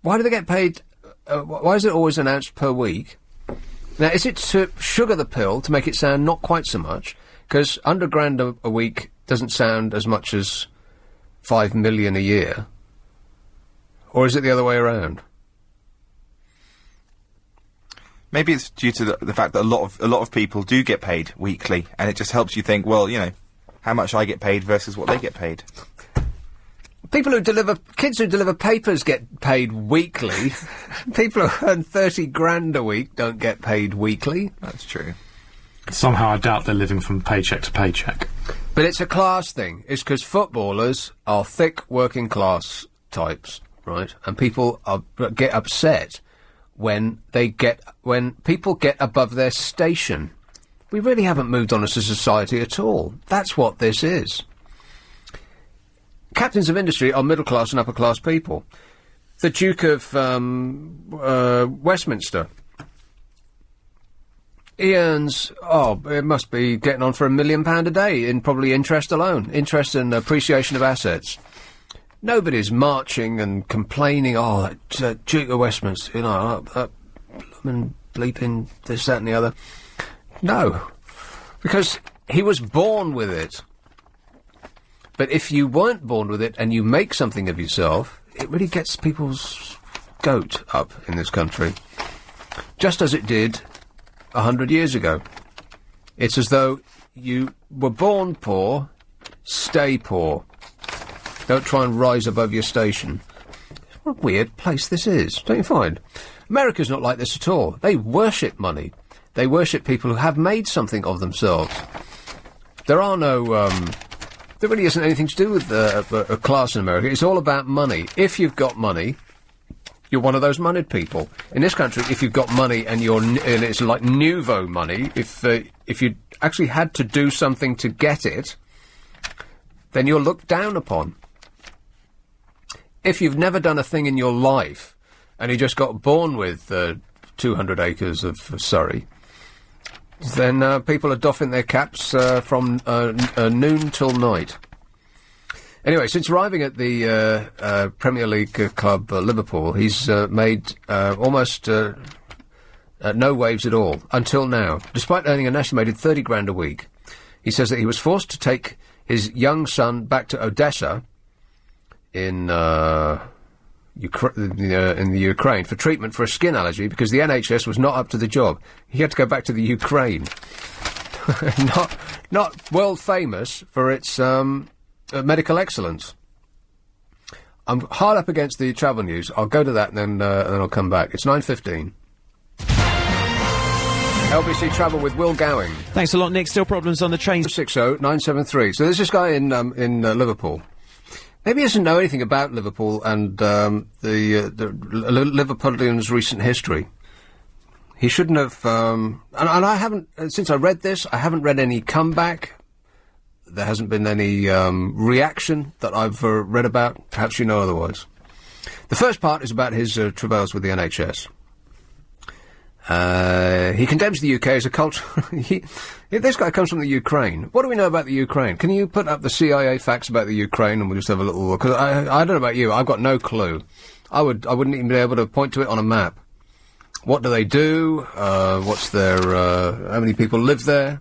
Why do they get paid... why is it always announced per week? Now, is it to sugar the pill to make it sound not quite so much? Because £100,000 a week doesn't sound as much as... $5 million a year, or is it the other way around? Maybe it's due to the fact that a lot of people do get paid weekly, and it just helps you think, well, how much I get paid versus what they get paid. Kids who deliver papers get paid weekly. People who earn $30,000 a week don't get paid weekly. That's true. Somehow I doubt they're living from paycheck to paycheck. But it's a class thing. It's because footballers are thick working class types, right? And people get upset when people get above their station. We really haven't moved on as a society at all. That's what this is. Captains of industry are middle class and upper class people. The Duke of Westminster. He earns, it must be getting on for £1 million a day in probably interest alone. Interest and appreciation of assets. Nobody's marching and complaining, that Duke of Westminster, bleeping this, that and the other. No. Because he was born with it. But if you weren't born with it and you make something of yourself, it really gets people's goat up in this country. Just as it did 100 years ago. It's as though you were born poor, stay poor. Don't try and rise above your station. What a weird place this is, don't you find? America's not like this at all. They worship money. They worship people who have made something of themselves. There are no... there really isn't anything to do with a class in America. It's all about money. If you've got money... You're one of those moneyed people. In this country, if you've got money and it's like nouveau money, if you actually had to do something to get it, then you're looked down upon. If you've never done a thing in your life and you just got born with 200 acres of Surrey, then people are doffing their caps from noon till night. Anyway, since arriving at the Premier League club Liverpool, he's made almost no waves at all, until now. Despite earning an estimated $30,000 a week, he says that he was forced to take his young son back to Odessa in the Ukraine for treatment for a skin allergy because the NHS was not up to the job. He had to go back to the Ukraine. not world famous for its... medical excellence. I'm hard up against the travel news. I'll go to that and then I'll come back. It's 9:15. LBC Travel with Will Gowing. Thanks a lot, Nick. Still problems on the train. 60-973. So there's this guy in Liverpool. Maybe he doesn't know anything about Liverpool and the Liverpudlians' recent history. He shouldn't have... and I haven't... Since I read this, I haven't read any comeback. There hasn't been any reaction that I've read about. Perhaps you know otherwise. The first part is about his travails with the NHS. He condemns the UK as a culture... This guy comes from the Ukraine. What do we know about the Ukraine? Can you put up the CIA facts about the Ukraine and we'll just have a little look? 'Cause I don't know about you, I've got no clue. I wouldn't even be able to point to it on a map. What do they do? What's their... how many people live there?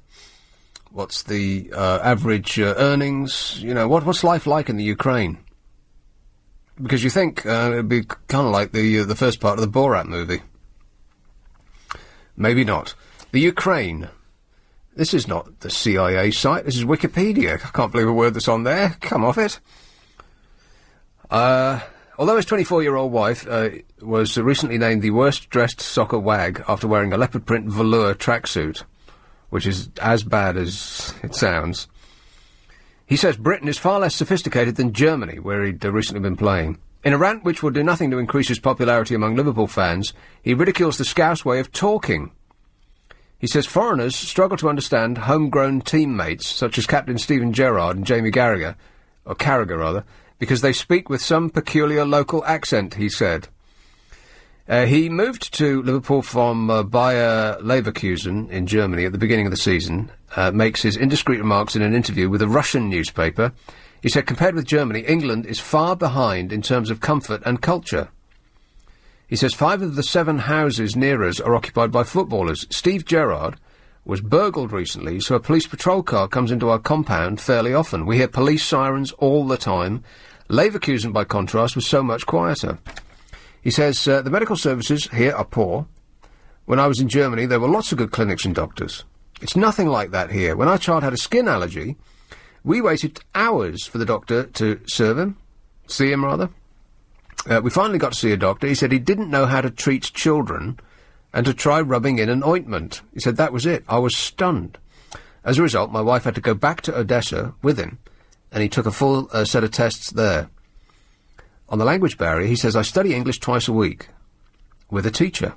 What's the average earnings? You know, what's life like in the Ukraine? Because you think it'd be kind of like the first part of the Borat movie. Maybe not. The Ukraine. This is not the CIA site. This is Wikipedia. I can't believe a word that's on there. Come off it. Although his 24-year-old wife was recently named the worst-dressed soccer wag after wearing a leopard print velour tracksuit, which is as bad as it sounds, he says Britain is far less sophisticated than Germany, where he'd recently been playing. In a rant which will do nothing to increase his popularity among Liverpool fans, he ridicules the Scouse way of talking. He says foreigners struggle to understand homegrown teammates, such as Captain Stephen Gerrard and Jamie Carragher, because they speak with some peculiar local accent, he said. He moved to Liverpool from Bayer Leverkusen in Germany at the beginning of the season, makes his indiscreet remarks in an interview with a Russian newspaper. He said, compared with Germany, England is far behind in terms of comfort and culture. He says 5 of the 7 houses near us are occupied by footballers. Steve Gerrard was burgled recently, so a police patrol car comes into our compound fairly often. We hear police sirens all the time. Leverkusen, by contrast, was so much quieter. He says the medical services here are poor. When I was in Germany, there were lots of good clinics and doctors. It's nothing like that here. When our child had a skin allergy, we waited hours for the doctor to see him. We finally got to see a doctor. He said he didn't know how to treat children and to try rubbing in an ointment. He said that was it. I was stunned. As a result, my wife had to go back to Odessa with him, and he took a full set of tests there. On the language barrier, he says, I study English twice a week with a teacher,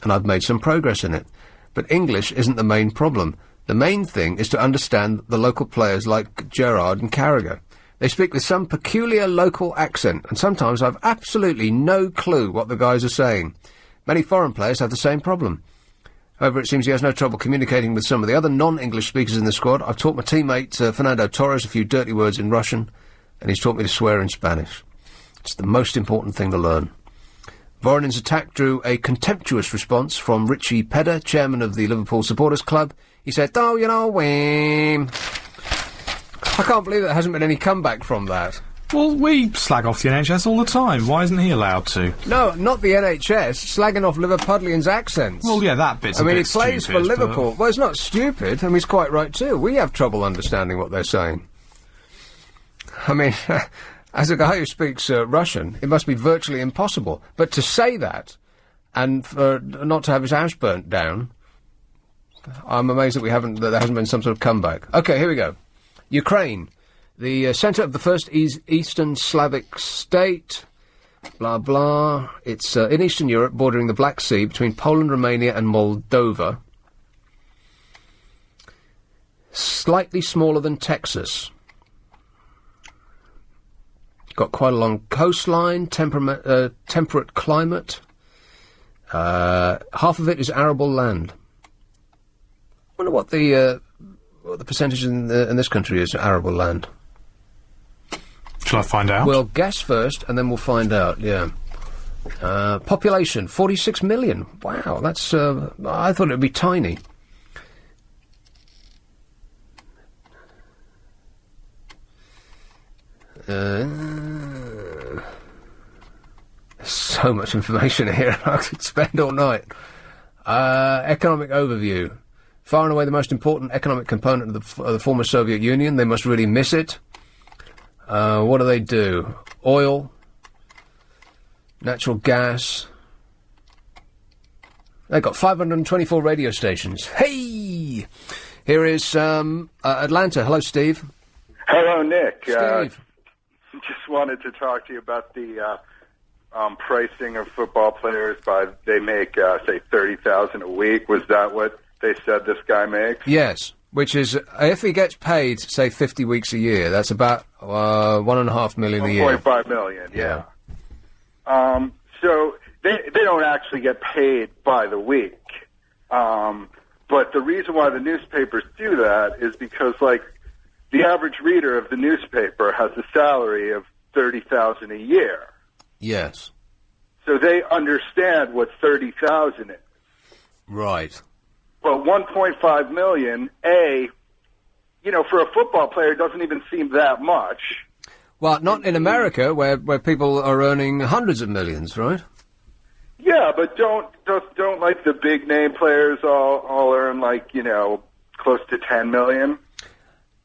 and I've made some progress in it. But English isn't the main problem. The main thing is to understand the local players like Gerrard and Carragher. They speak with some peculiar local accent, and sometimes I've absolutely no clue what the guys are saying. Many foreign players have the same problem. However, it seems he has no trouble communicating with some of the other non-English speakers in the squad. I've taught my teammate, Fernando Torres, a few dirty words in Russian, and he's taught me to swear in Spanish. It's the most important thing to learn. Voronin's attack drew a contemptuous response from Richie Pedder, chairman of the Liverpool Supporters Club. He said, oh, you know, wham. I can't believe there hasn't been any comeback from that. Well, we slag off the NHS all the time. Why isn't he allowed to? No, not the NHS. Slagging off Liverpudlians' accents. Well, yeah, that bit's a bit he plays stupid, for Liverpool. Well, it's not stupid. I mean, he's quite right, too. We have trouble understanding what they're saying. I mean, as a guy who speaks Russian, it must be virtually impossible. But to say that, and for not to have his house burnt down, I'm amazed that there hasn't been some sort of comeback. OK, here we go. Ukraine, the centre of the first Eastern Slavic state, blah, blah. It's in Eastern Europe, bordering the Black Sea, between Poland, Romania and Moldova. Slightly smaller than Texas. Got quite a long coastline, temperate climate. Half of it is arable land. I wonder what the percentage in this country is arable land. Shall I find out? We'll guess first, and then we'll find out, yeah. Population, 46 million. Wow, that's... I thought it would be tiny. So much information here, I could spend all night. Economic overview. Far and away the most important economic component of the former Soviet Union. They must really miss it. What do? Oil, natural gas. They've got 524 radio stations. Hey! Here is Atlanta. Hello, Steve. Hello, Nick. Steve. Just wanted to talk to you about the pricing of football players. They make, say, $30,000 a week. Was that what they said this guy makes? Yes, which is, if he gets paid, say, 50 weeks a year, that's about $1.5 million a year. $1.5 million, yeah. So they don't actually get paid by the week. But the reason why the newspapers do that is because, like, the average reader of the newspaper has a salary of $30,000 a year. Yes. So they understand what 30,000 is. Right. But 1.5 million, for a football player, it doesn't even seem that much. Well, not in America, where people are earning hundreds of millions, right? Yeah, but don't like the big name players all earn close to 10 million?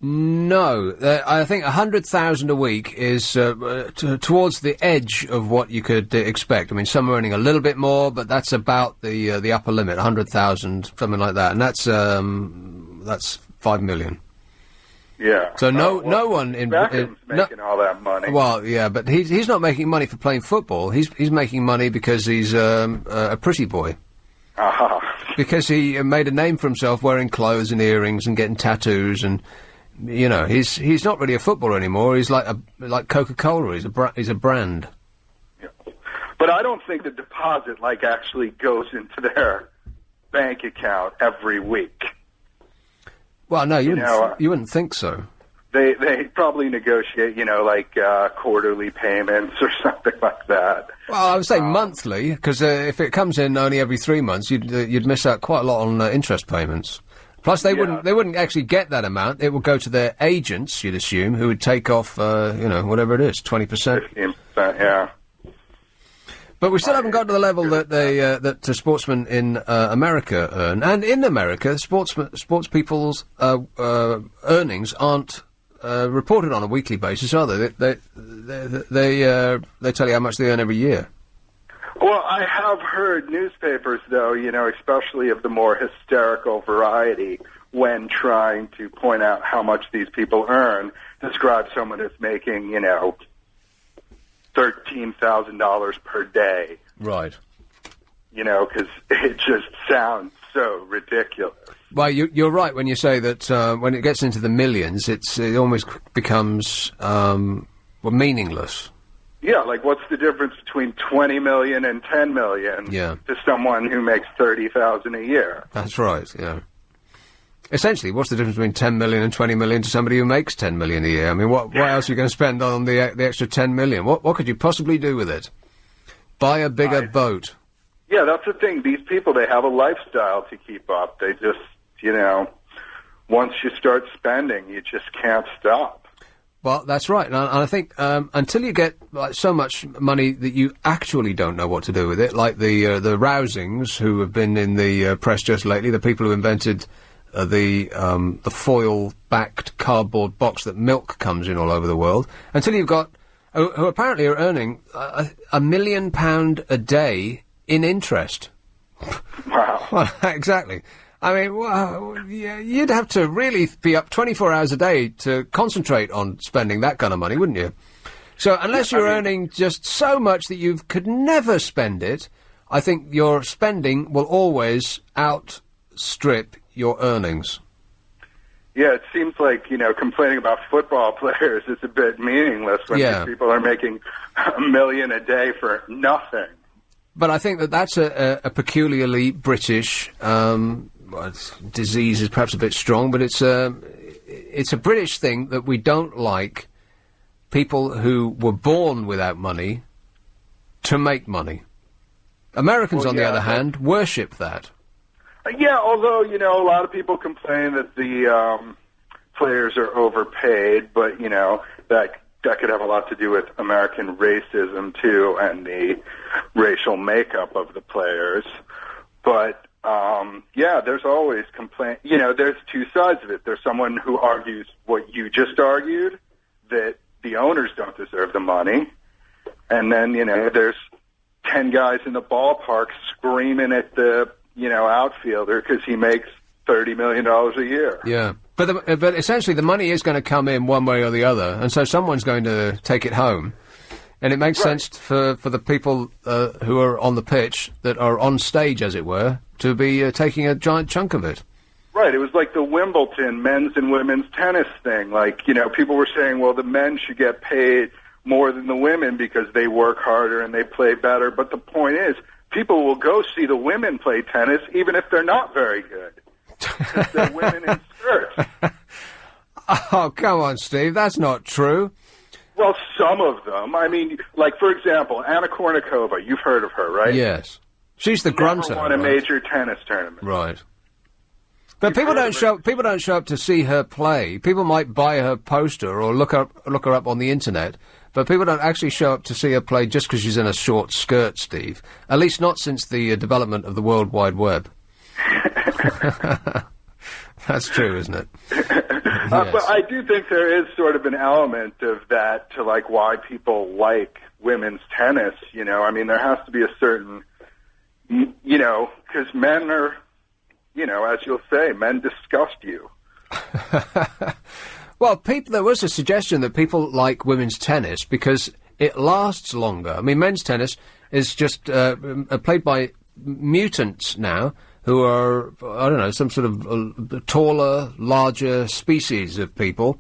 No, I think 100,000 a week is towards the edge of what you could expect. I mean, some are earning a little bit more, but that's about the upper limit, 100,000, something like that, and that's 5 million. Yeah. So no one in Beckham's making all that money. Well, yeah, but he's not making money for playing football. He's making money because he's a pretty boy. Because he made a name for himself wearing clothes and earrings and getting tattoos, and he's not really a footballer anymore. He's like Coca-Cola. He's a brand. Yeah. But I don't think the deposit actually goes into their bank account every week. Well, no, you wouldn't think so. They probably negotiate, quarterly payments or something like that. Well, I would say monthly, because if it comes in only every 3 months, you'd miss out quite a lot on interest payments. Plus, they wouldn't actually get that amount. It would go to their agents, you'd assume, who would take off, whatever it is, 20%. 15%, yeah. But we still haven't got to the level that sportsmen in America earn, and in America, sports people's earnings aren't reported on a weekly basis, are they? They tell you how much they earn every year. Well, I have heard newspapers, though, especially of the more hysterical variety, when trying to point out how much these people earn, describe someone as making, $13,000 per day. Right. Because it just sounds so ridiculous. Well, you're right when you say that when it gets into the millions, it almost becomes meaningless. Yeah, what's the difference between 20 million and 10 million to someone who makes 30,000 a year? That's right, yeah. Essentially, what's the difference between 10 million and 20 million to somebody who makes 10 million a year? I mean, what else are you going to spend on the extra 10 million? What could you possibly do with it? Buy a bigger boat. Yeah, that's the thing. These people, they have a lifestyle to keep up. They just, once you start spending, you just can't stop. Well, that's right, and I think until you get so much money that you actually don't know what to do with it, like the Rousings, who have been in the press just lately, the people who invented the foil-backed cardboard box that milk comes in all over the world, until you've got who apparently are earning £1 million a day in interest. Wow! Well, exactly. I mean, well, you'd have to really be up 24 hours a day to concentrate on spending that kind of money, wouldn't you? So unless you're earning just so much that you could never spend it, I think your spending will always outstrip your earnings. Yeah, it seems like, complaining about football players is a bit meaningless when these people are making $1 million a day for nothing. But I think that's a peculiarly British disease is perhaps a bit strong, but it's a British thing that we don't like people who were born without money to make money. Americans, on the other hand, worship that. Yeah, although, a lot of people complain that the players are overpaid, but, that could have a lot to do with American racism, too, and the racial makeup of the players. But, there's always complaint. There's two sides of it. There's someone who argues what you just argued, that the owners don't deserve the money. And then, there's 10 guys in the ballpark screaming at the, outfielder because he makes $30 million a year. Yeah. But essentially the money is going to come in one way or the other, and so someone's going to take it home. And it makes sense for the people who are on the pitch, that are on stage, as it were, to be taking a giant chunk of it. Right. It was like the Wimbledon men's and women's tennis thing. People were saying, well, the men should get paid more than the women because they work harder and they play better. But the point is, people will go see the women play tennis even if they're not very good. Because they're women in skirts. Oh, come on, Steve. That's not true. Well, some of them. I mean, like, for example, Anna Kournikova. You've heard of her, right? Yes. She's the grunter. Never won a major tennis tournament. Right. But people don't show up to see her play. People might buy her poster or look her up on the internet, but people don't actually show up to see her play just because she's in a short skirt, Steve. At least not since the development of the World Wide Web. That's true, isn't it? But I do think there is sort of an element of that to, like, why people like women's tennis, you know. I mean, there has to be a certain, you know, because men are, you know, as you'll say, men disgust you. Well, there was a suggestion that people like women's tennis because it lasts longer. I mean, men's tennis is just played by mutants now, who are, I don't know, some sort of taller, larger species of people,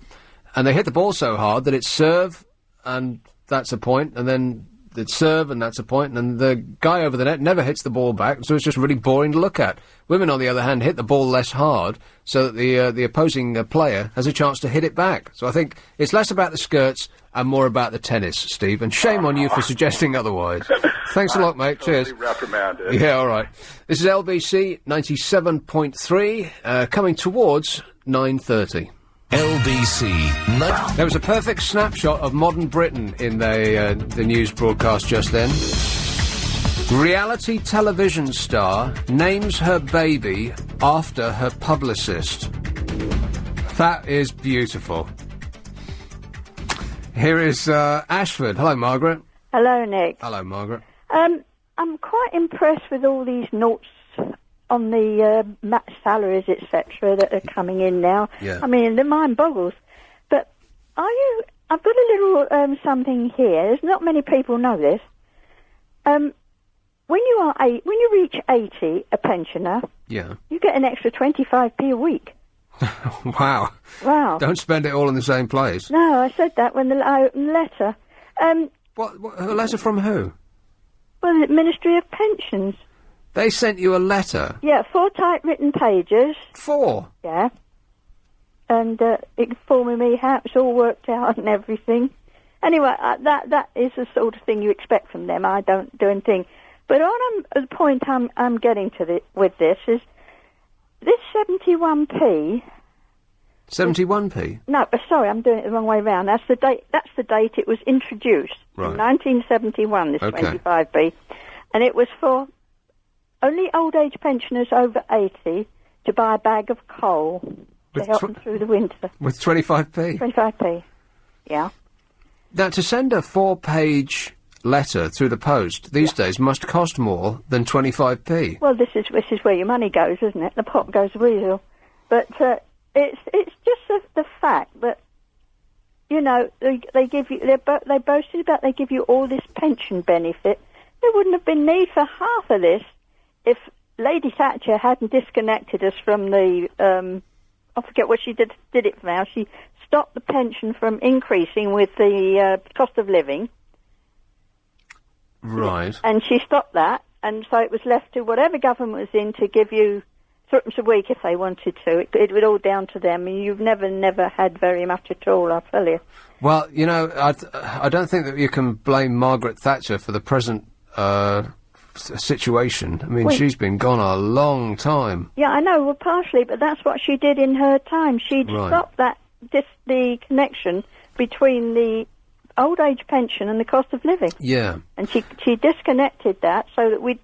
and they hit the ball so hard that it's serve, and that's a point, and then it's serve, and that's a point, and then the guy over the net never hits the ball back, so it's just really boring to look at. Women, on the other hand, hit the ball less hard, so that the opposing player has a chance to hit it back. So I think it's less about the skirts and more about the tennis, Steve, and shame on you for suggesting otherwise. Thanks a lot, mate. Totally Cheers. reprimanded. Yeah, all right. This is LBC 97.3, coming towards 9:30. LBC. There was a perfect snapshot of modern Britain in the news broadcast just then. Reality television star names her baby after her publicist. That is beautiful. Here is Ashford. Hello, Margaret. Hello, Nick. Hello, Margaret. I'm quite impressed with all these notes on the match salaries, etc., that are coming in now. Yeah. I mean, the mind boggles. But I've got a little something here. There's not many people know this. When you reach 80, a pensioner, Yeah. you get an extra 25p a week. Wow. Wow. Don't spend it all in the same place. No, I said that when I opened the letter. What, a letter from who? Well, the Ministry of Pensions. They sent you a letter? Yeah, 4 typewritten pages. 4? Yeah. And informing me how it's all worked out and everything. Anyway, that is the sort of thing you expect from them. I don't do anything. But the point I'm getting to with this is this 71p. 71p? No, sorry, I'm doing it the wrong way round. That's the date. That's the date it was introduced Right. in 1971. This Okay. 25p, and it was for only old age pensioners over 80 to buy a bag of coal to With help tw- them through the winter. With 25p? 25p. Yeah. Now, to send a 4-page letter through the post these days must cost more than 25p. Well, this is where your money goes, isn't it? The pot goes wheel. But it's just the fact that, you know, they give you they boasted about they give you all this pension benefit. There wouldn't have been need for half of this if Lady Thatcher hadn't disconnected us from the I forget what she did it for now. She stopped the pension from increasing with the cost of living. Right. And she stopped that, and so it was left to whatever government was in to give you threepence a week if they wanted to. It was all down to them, and you've never had very much at all, I'll tell you. Well, you know, I don't think that you can blame Margaret Thatcher for the present situation. I mean, Well, she's been gone a long time. Yeah, I know, well, partially, but that's what she did in her time. She'd Right. stopped the connection between the old age pension and the cost of living. Yeah. And she disconnected that so that we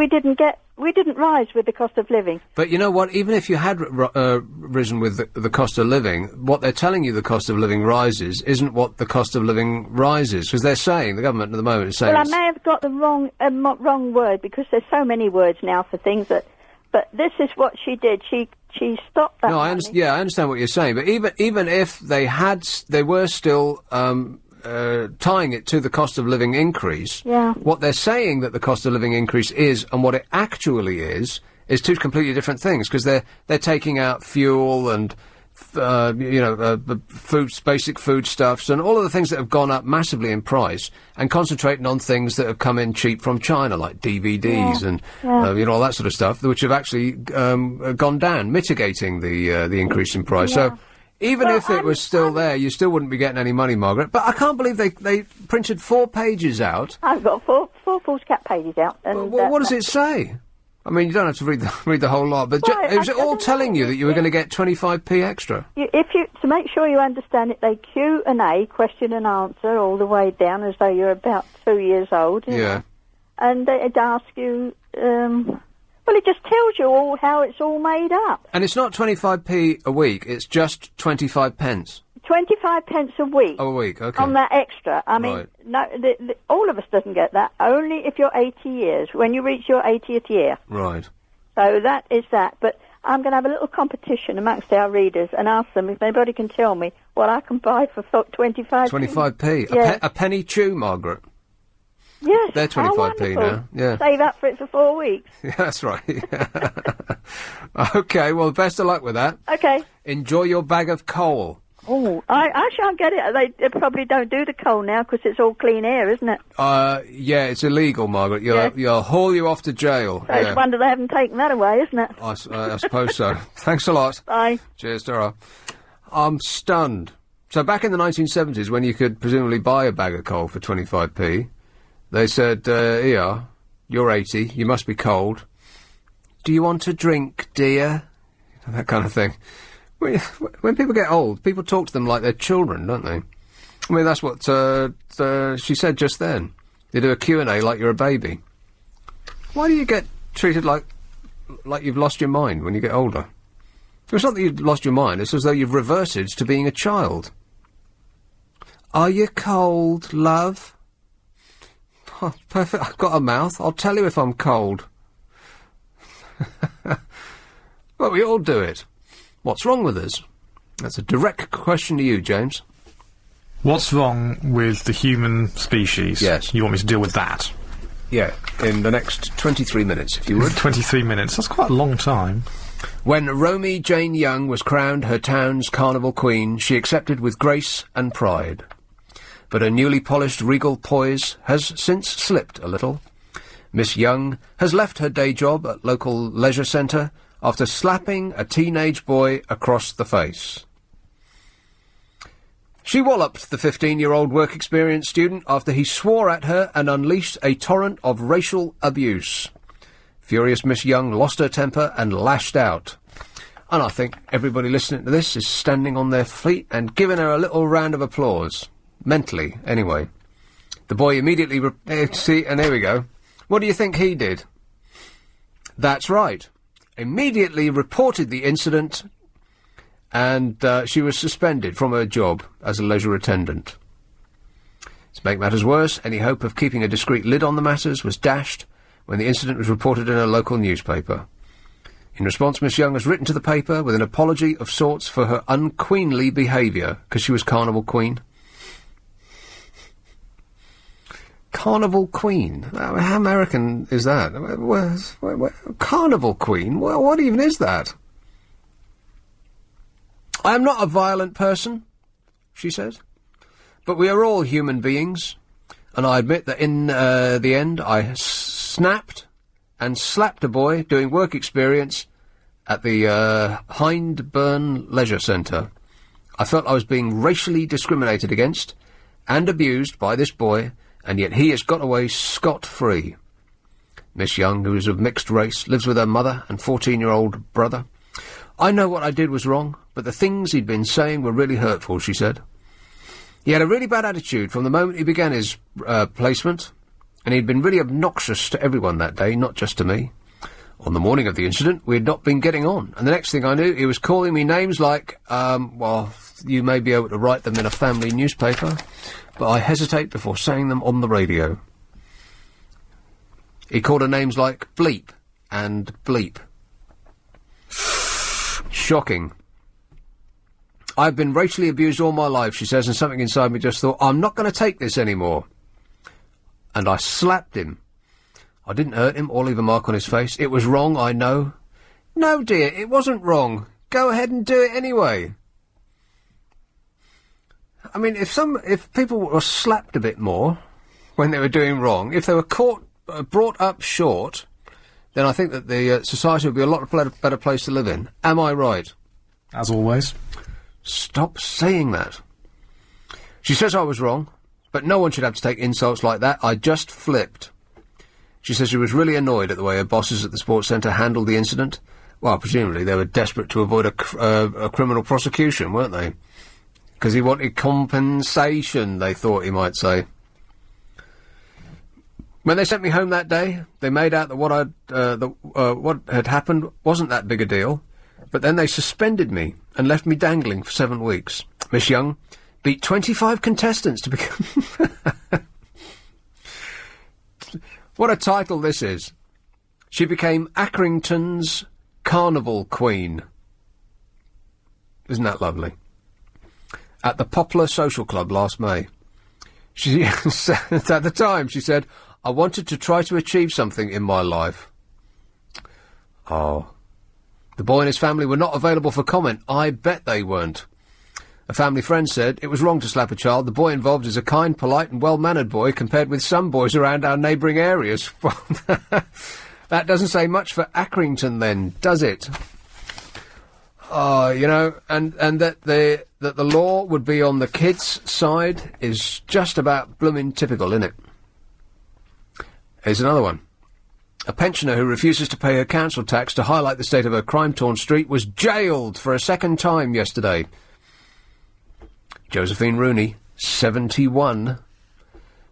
didn't rise with the cost of living. But you know what? Even if you had risen with the cost of living, what they're telling you the cost of living rises isn't what the cost of living rises. Because they're saying, the government at the moment is saying... Well, I may have got the wrong word, because there's so many words now for things that... But this is what she did. She stopped that. No, I understand what you're saying. But even if they were still tying it to the cost of living increase. Yeah. What they're saying that the cost of living increase is, and what it actually is two completely different things. Because they're taking out fuel and basic foodstuffs and all of the things that have gone up massively in price, and concentrating on things that have come in cheap from China, like DVDs and all that sort of stuff, which have actually gone down, mitigating the increase in price. So even if it was still there, you still wouldn't be getting any money, Margaret. But I can't believe they printed 4 pages out. I've got four foolscap pages out. And, what does it say? I mean, you don't have to read the whole lot, but Well, it was all telling you that you were going to get 25p extra. To make sure you understand it, they Q&A, question and answer, all the way down as though you're about 2 years old. You know? And they'd ask you, well, it just tells you all how it's all made up. And it's not 25p a week, it's just 25 pence. 25 pence a week. Oh, a week, okay. On that extra. I mean, Right. no, all of us doesn't get that. Only if you're 80 years, when you reach your 80th year. Right. So that is that. But I'm going to have a little competition amongst our readers and ask them if anybody can tell me what I can buy for 25p. 25p. Yeah. A penny chew, Margaret. Yes. They're 25p wonderful. now. Yeah. Save up for it for 4 weeks. Yeah, that's right. Okay, well, best of luck with that. Okay. Enjoy your bag of coal. Oh, I shan't get it. They probably don't do the coal now because it's all clean air, isn't it? Yeah, it's illegal, Margaret. You'll haul you off to jail. So it's a wonder they haven't taken that away, isn't it? I suppose so. Thanks a lot. Bye. Cheers, Tara. I'm stunned. So back in the 1970s, when you could presumably buy a bag of coal for 25p, they said, here, you're 80, you must be cold. Do you want a drink, dear? That kind of thing. When people get old, people talk to them like they're children, don't they? I mean, that's what she said just then. They do a Q&A like you're a baby. Why do you get treated like you've lost your mind when you get older? It's not that you've lost your mind, it's as though you've reverted to being a child. Are you cold, love? Oh, perfect, I've got a mouth. I'll tell you if I'm cold. Well, we all do it. What's wrong with us? That's a direct question to you, James. What's wrong with the human species? Yes. You want me to deal with that? Yeah, in the next 23 minutes, if you would. 23 minutes? That's quite a long time. When Romy Jane Young was crowned her town's carnival queen, she accepted with grace and pride. But her newly polished regal poise has since slipped a little. Miss Young has left her day job at local leisure centre after slapping a teenage boy across the face. She walloped the 15-year-old work experience student after he swore at her and unleashed a torrent of racial abuse. Furious Miss Young lost her temper and lashed out. And I think everybody listening to this is standing on their feet and giving her a little round of applause. Mentally, anyway. The boy immediately... see, and here we go. What do you think he did? That's right. Immediately reported the incident, and she was suspended from her job as a leisure attendant. To make matters worse, any hope of keeping a discreet lid on the matters was dashed when the incident was reported in a local newspaper. In response, Miss Young has written to the paper with an apology of sorts for her unqueenly behaviour, because she was Carnival Queen. Carnival Queen? How American is that? Carnival Queen? What even is that? I am not a violent person, she says, but we are all human beings, and I admit that in the end I snapped and slapped a boy doing work experience at the Hindburn Leisure Centre. I felt I was being racially discriminated against and abused by this boy, and yet he has got away scot-free. Miss Young, who is of mixed race, lives with her mother and 14-year-old brother. I know what I did was wrong, but the things he'd been saying were really hurtful, she said. He had a really bad attitude from the moment he began his placement, and he'd been really obnoxious to everyone that day, not just to me. On the morning of the incident, we had not been getting on, and the next thing I knew, he was calling me names like, well, you may be able to write them in a family newspaper, but I hesitate before saying them on the radio. He called her names like Bleep and Bleep. Shocking. I've been racially abused all my life, she says, and something inside me just thought, I'm not going to take this anymore. And I slapped him. I didn't hurt him or leave a mark on his face. It was wrong, I know. No, dear, it wasn't wrong. Go ahead and do it anyway. I mean, if people were slapped a bit more when they were doing wrong, if they were caught, brought up short, then I think that the society would be a lot better place to live in. Am I right? As always. Stop saying that. She says I was wrong, but no one should have to take insults like that. I just flipped. She says she was really annoyed at the way her bosses at the sports centre handled the incident. Well, presumably they were desperate to avoid a criminal prosecution, weren't they? Because he wanted compensation, they thought he might say. When they sent me home that day, they made out that what had happened wasn't that big a deal, but then they suspended me and left me dangling for 7 weeks. Miss Young beat 25 contestants to become... What a title this is. She became Accrington's Carnival Queen. Isn't that lovely? At the Poplar Social Club last May. She said, at the time, she said, I wanted to try to achieve something in my life. Oh. The boy and his family were not available for comment. I bet they weren't. A family friend said it was wrong to slap a child. The boy involved is a kind, polite and well-mannered boy compared with some boys around our neighbouring areas. That doesn't say much for Accrington then, does it? You know, and that the law would be on the kids' side is just about blooming typical, isn't it? Here's another one. A pensioner who refuses to pay her council tax to highlight the state of her crime-torn street was jailed for a second time yesterday. Josephine Rooney, 71,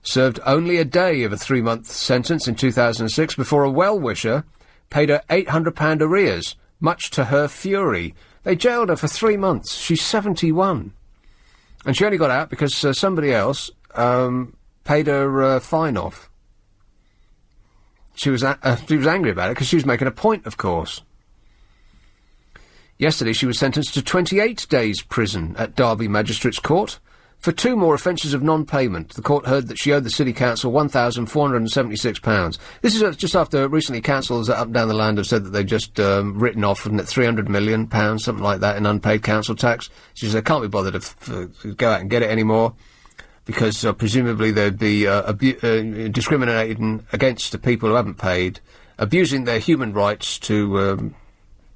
served only a day of a 3-month sentence in 2006 before a well-wisher paid her £800 arrears, much to her fury. They jailed her for 3 months. She's 71. And she only got out because somebody else paid her fine off. She was angry about it because she was making a point, of course. Yesterday she was sentenced to 28 days prison at Derby Magistrates Court for 2 more offences of non-payment. The court heard that she owed the City Council £1,476. This is just after recently councils up and down the land have said that they've just written off, wasn't it, £300 million, something like that, in unpaid council tax. She says they can't be bothered to go out and get it anymore because presumably they'd be discriminating against the people who haven't paid, abusing their human rights to...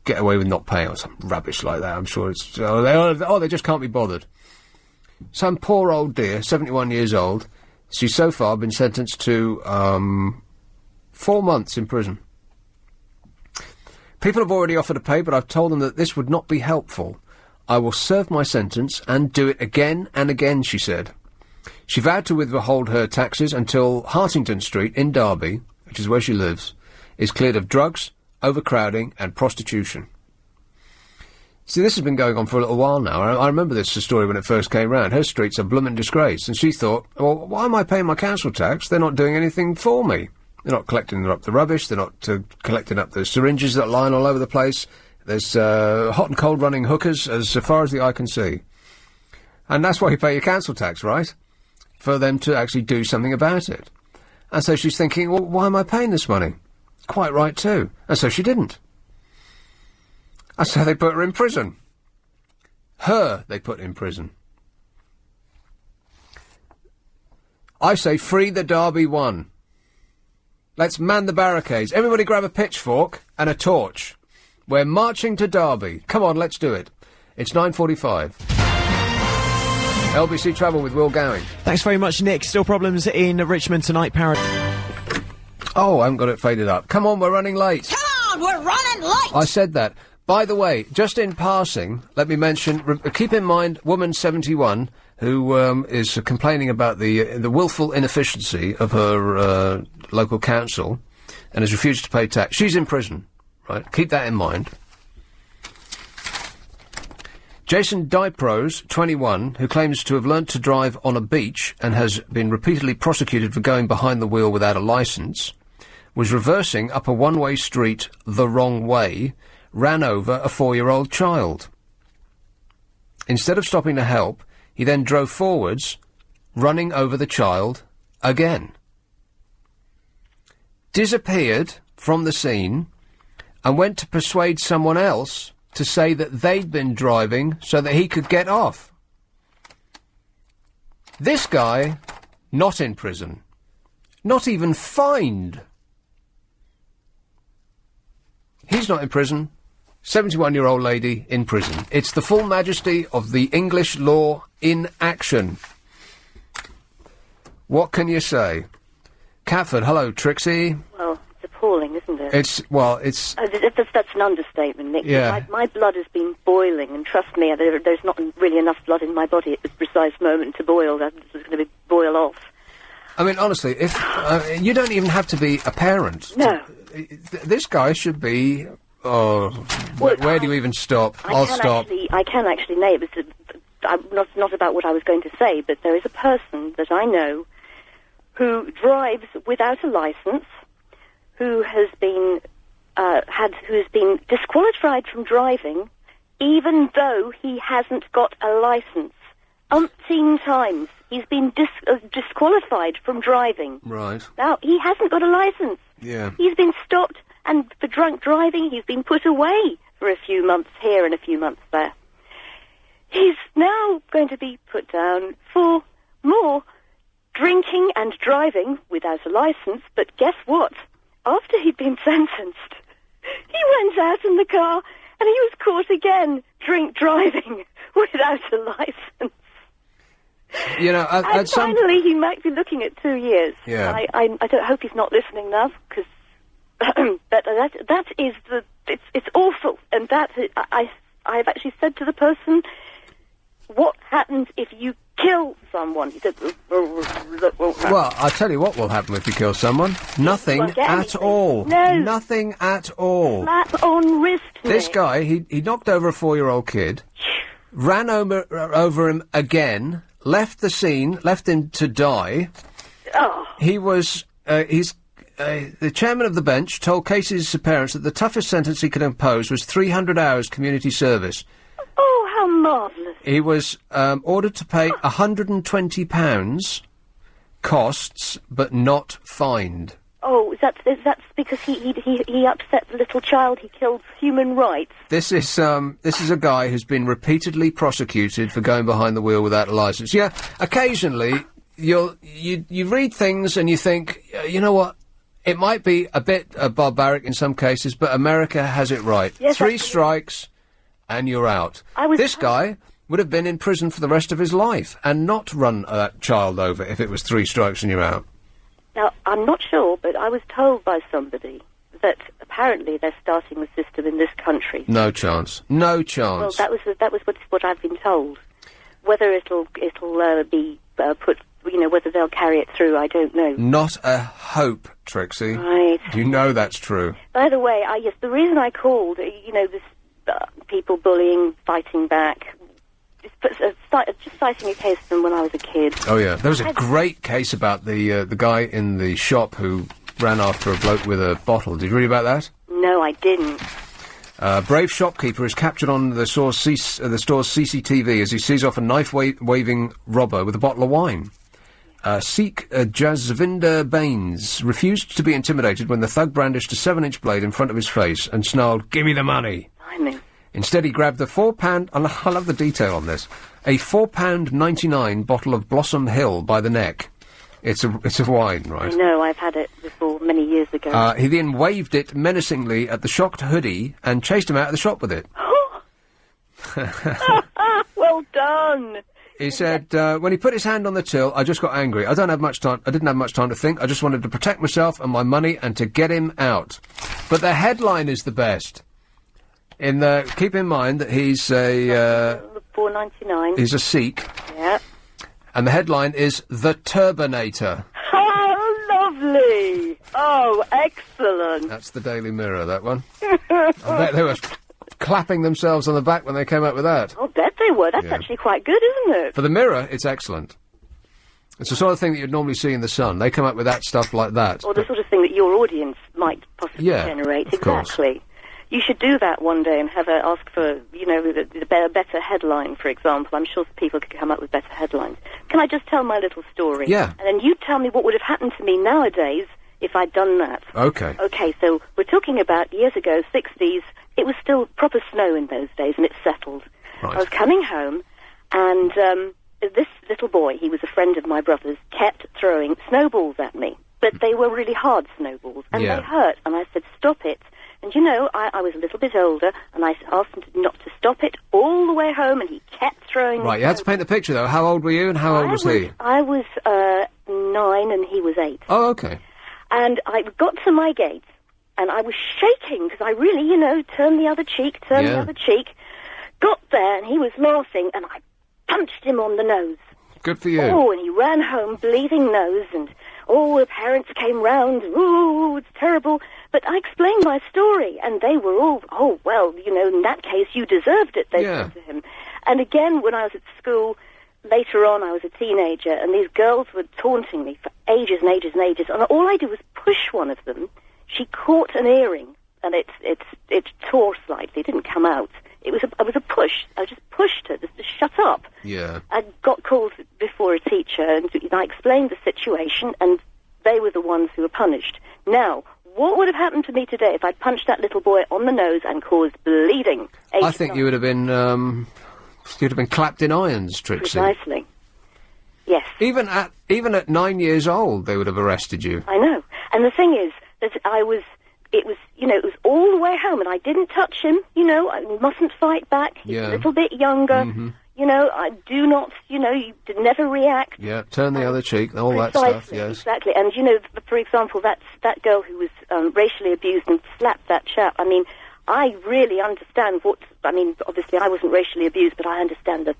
get away with not paying or some rubbish like that. I'm sure it's... they just can't be bothered. Some poor old dear, 71 years old, she's so far been sentenced to 4 months in prison. People have already offered to pay, but I've told them that this would not be helpful. I will serve my sentence and do it again and again, she said. She vowed to withhold her taxes until Hartington Street in Derby, which is where she lives, is cleared of drugs, overcrowding and prostitution. See, this has been going on for a little while now. I remember this story when it first came round. Her street's a blooming disgrace, and she thought, well, why am I paying my council tax? They're not doing anything for me. They're not collecting up the rubbish, they're not collecting up the syringes that are lying all over the place. There's hot and cold running hookers as far as the eye can see. And that's why you pay your council tax, right? For them to actually do something about it. And so she's thinking, well, why am I paying this money? Quite right, too. And so she didn't. And so they put her in prison. Her they put in prison. I say free the Derby one. Let's man the barricades. Everybody grab a pitchfork and a torch. We're marching to Derby. Come on, let's do it. It's 9:45. LBC Travel with Will Gowing. Thanks very much, Nick. Still problems in Richmond tonight, Oh, I haven't got it faded up. Come on, we're running late. Come on, we're running late! I said that. By the way, just in passing, let me mention, keep in mind, woman 71, who is complaining about the willful inefficiency of her local council and has refused to pay tax. She's in prison, right? Keep that in mind. Jason Dyprose, 21, who claims to have learnt to drive on a beach and has been repeatedly prosecuted for going behind the wheel without a licence, was reversing up a one-way street the wrong way, ran over a 4-year-old child. Instead of stopping to help, he then drove forwards, running over the child again. Disappeared from the scene and went to persuade someone else to say that they'd been driving so that he could get off. This guy, not in prison. Not even fined. He's not in prison. 71-year-old lady in prison. It's the full majesty of the English law in action. What can you say? Catford, hello, Trixie. Well, it's appalling, isn't it? It's... That's an understatement, Nick. Yeah. My blood has been boiling, and trust me, there's not really enough blood in my body at this precise moment to boil. That's going to boil off. I mean, honestly, if you don't even have to be a parent. No. This guy should be... Oh, where do you even stop? I'll stop. I can actually name it. Not about what I was going to say, but there is a person that I know who drives without a license, who has been disqualified from driving, even though he hasn't got a license. Umpteen times he's been disqualified from driving. Right. Now he hasn't got a license. Yeah. He's been stopped, and for drunk driving he's been put away for a few months here and a few months there. He's now going to be put down for more drinking and driving without a license, but guess what? After he'd been sentenced, he went out in the car and he was caught again driving without a license. You know, and finally he might be looking at 2 years. Yeah. I don't hope he's not listening now, because but that is it's awful, and I've actually said to the person, what happens if you kill someone? He said, that won't happen. Well, I'll tell you what will happen if you kill someone. Nothing won't get at anything. all. No. Nothing at all. Slap on wrist, This Nick. guy, he knocked over a 4-year-old kid, ran over him again, left the scene, left him to die. Oh. He was, the chairman of the bench told Casey's parents that the toughest sentence he could impose was 300 hours community service. Oh, how marvellous. He was ordered to pay £120 costs, but not fined. Oh, that's because he upset the little child. He killed human rights. This is a guy who's been repeatedly prosecuted for going behind the wheel without a licence. Yeah, occasionally you read things and you think, you know what, it might be a bit barbaric in some cases, but America has it right. Yes, 3 strikes and you're out. This guy would have been in prison for the rest of his life and not run that child over if it was 3 strikes and you're out. Now, I'm not sure, but I was told by somebody that apparently they're starting the system in this country. No chance. No chance. Well, that was what I've been told. Whether it'll be put, whether they'll carry it through, I don't know. Not a hope, Trixie. Right. You know that's true. By the way, yes, the reason I called, this people bullying, fighting back. Just citing a case from when I was a kid. Oh yeah, there was a great case about the guy in the shop who ran after a bloke with a bottle. Did you read about that? No, I didn't. Brave shopkeeper is captured on the store's CCTV as he sees off a knife-waving robber with a bottle of wine. Sikh Jasvinder Baines refused to be intimidated when the thug brandished a 7-inch blade in front of his face and snarled, "Give me the money!" Blimey. Instead, he grabbed the £4... I love the detail on this. A £4.99 bottle of Blossom Hill by the neck. It's a wine, right? I know, I've had it before many years ago. He then waved it menacingly at the shocked hoodie and chased him out of the shop with it. Well done! He said, when he put his hand on the till, I just got angry. I didn't have much time to think. I just wanted to protect myself and my money and to get him out. But the headline is the best. Keep in mind that he's a... $4.99. He's a Sikh. Yeah. And the headline is The Turbinator. Oh, lovely! Oh, excellent! That's the Daily Mirror, that one. I bet they were clapping themselves on the back when they came up with that. I'll bet they were. That's actually quite good, isn't it? For the Mirror, it's excellent. It's the sort of thing that you'd normally see in the Sun. They come up with that stuff like that. Or the sort of thing that your audience might possibly generate. Of course. Exactly. You should do that one day and ask for, a better headline, for example. I'm sure people could come up with better headlines. Can I just tell my little story? Yeah. And then you tell me what would have happened to me nowadays if I'd done that. Okay. Okay, so we're talking about years ago, 60s. It was still proper snow in those days, and it settled. Right. I was coming home, and this little boy, he was a friend of my brother's, kept throwing snowballs at me. But they were really hard snowballs, and Yeah. they hurt. And I said, stop it. And, you know, I was a little bit older, and I asked him not to stop it all the way home, and he kept throwing... Right, you had to paint the picture, though. How old were you, and how old was he? I was 9, and he was 8. Oh, okay. And I got to my gate, and I was shaking, because I really, you know, turned the other cheek, got there, and he was laughing, and I punched him on the nose. Good for you. Oh, and he ran home, bleeding nose, and the parents came round. Ooh, it's terrible. But I explained my story, and they were all, oh, well, you know, in that case, you deserved it, they said to him. And again, when I was at school, later on, I was a teenager, and these girls were taunting me for ages and ages and ages, and all I did was push one of them. She caught an earring, and it tore slightly, it didn't come out. It was a push. I just pushed her just to shut up. Yeah. I got called before a teacher, and I explained the situation, and they were the ones who were punished. Now, what would have happened to me today if I'd punched that little boy on the nose and caused bleeding? I think you would have been, you'd have been clapped in irons, Trixie. Precisely. Yes. Even at 9 years old, they would have arrested you. I know. And the thing is that it was all the way home, and I didn't touch him, you know, I mustn't fight back. He's a little bit younger, you know, I do not, you know, you never react. Yeah, turn the other cheek, all that stuff, yes. Exactly, and, you know, for example, that girl who was racially abused and slapped that chap, I mean, I really understand obviously I wasn't racially abused, but I understand that.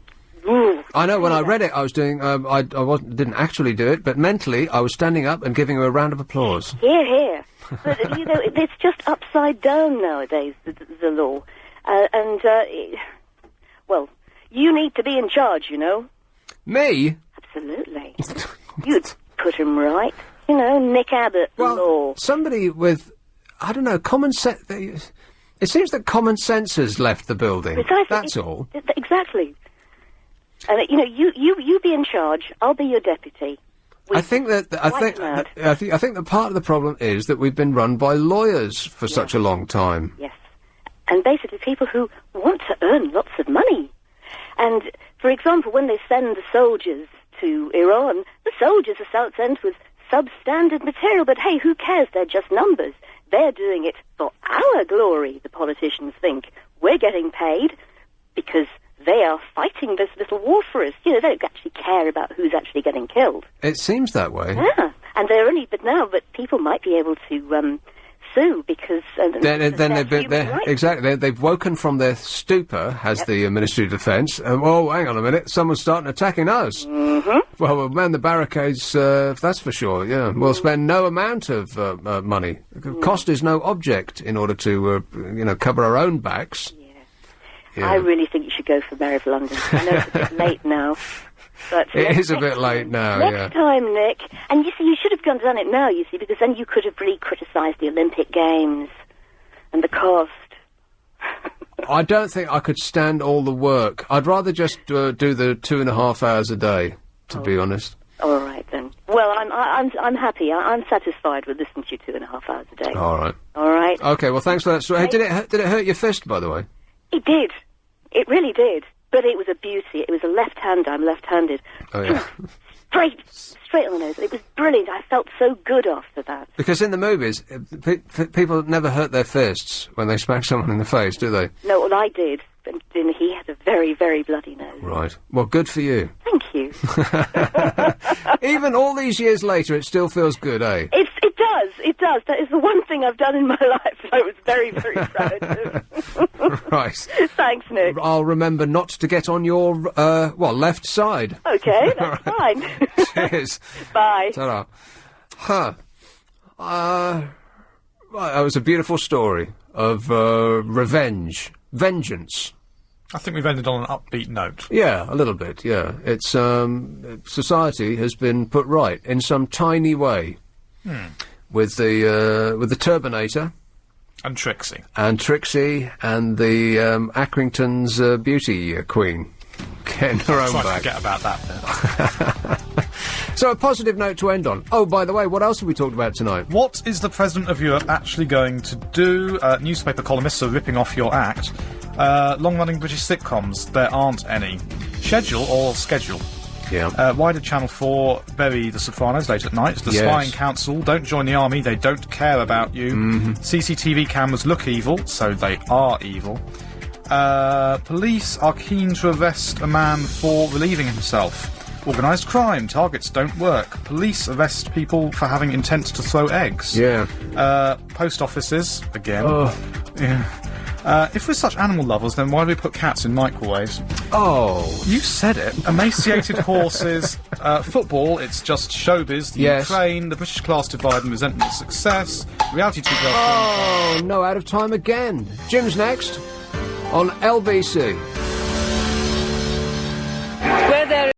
I know, when I read it, I was doing, I didn't actually do it, but mentally, I was standing up and giving her a round of applause. Hear, hear. But, you know, it's just upside down nowadays, the law. Well, you need to be in charge, you know. Me? Absolutely. You'd put him right. You know, Nick Abbot, law. Somebody with, I don't know, common sense. It seems that common sense has left the building. Precisely. That's all. Exactly. And, you know, you be in charge, I'll be your deputy. I think that part of the problem is that we've been run by lawyers for such a long time. Yes. And basically people who want to earn lots of money. And, for example, when they send the soldiers to Iran, the soldiers are sent with substandard material, but hey, who cares? They're just numbers. They're doing it for our glory, the politicians think. We're getting paid because they are fighting this little war for us. You know, they don't actually care about who's actually getting killed. It seems that way. Yeah, and but people might be able to sue because they've woken from their stupor, has the Ministry of Defence. Oh, hang on a minute, someone's starting attacking us. Mm-hmm. Well, we'll man the barricades, that's for sure. Yeah, we'll spend no amount of money. Cost is no object in order to cover our own backs. Yeah. I really think you should go for Mayor of London. I know it's a bit late now. But it is a bit late now, next time, Nick. And you see, you should have done it now, you see, because then you could have really criticised the Olympic Games and the cost. I don't think I could stand all the work. I'd rather just do the 2.5 hours a day, to be honest. All right, then. Well, I'm happy. I'm satisfied with listening to you 2.5 hours a day. All right. All right. Okay, well, thanks for that. So, hey, did it hurt your fist, by the way? It did. It really did. But it was a beauty. It was a left hand. I'm left-handed. Oh, yeah. Straight on the nose. It was brilliant. I felt so good after that. Because in the movies, people never hurt their fists when they smack someone in the face, do they? No, well, I did. And he had a very, very bloody nose. Right. Well, good for you. Thank you. Even all these years later, it still feels good, eh? It does. That is the one thing I've done in my life that I was very, very proud of. Right. Thanks, Nick. I'll remember not to get on your, left side. Okay, that's fine. Cheers. Bye. Ta-ra. Huh. Right, that was a beautiful story of, revenge. Vengeance. I think we've ended on an upbeat note. Yeah, a little bit, yeah. It's, society has been put right in some tiny way. With the Turbinator. And Trixie. And the, Accrington's, beauty queen. Getting her own back. Forget about that bit. So, a positive note to end on. Oh, by the way, what else have we talked about tonight? What is the President of Europe actually going to do? Newspaper columnists are ripping off your act. Long-running British sitcoms, there aren't any. Schedule or schedule? Yeah. Why did Channel 4 bury The Sopranos late at night? The Yes. Spying Council don't join the army, they don't care about you. CCTV cameras look evil, so they are evil. Police are keen to arrest a man for relieving himself. Organised crime, targets don't work. Police arrest people for having intent to throw eggs. Yeah. Post offices, again. Oh. Yeah. If we're such animal lovers, then why do we put cats in microwaves? Oh. You said it. Emaciated horses. Football, it's just showbiz. The Yes. Ukraine, the British class divide and resentment of success. Reality TV. Oh, no, out of time again. Jim's next on LBC.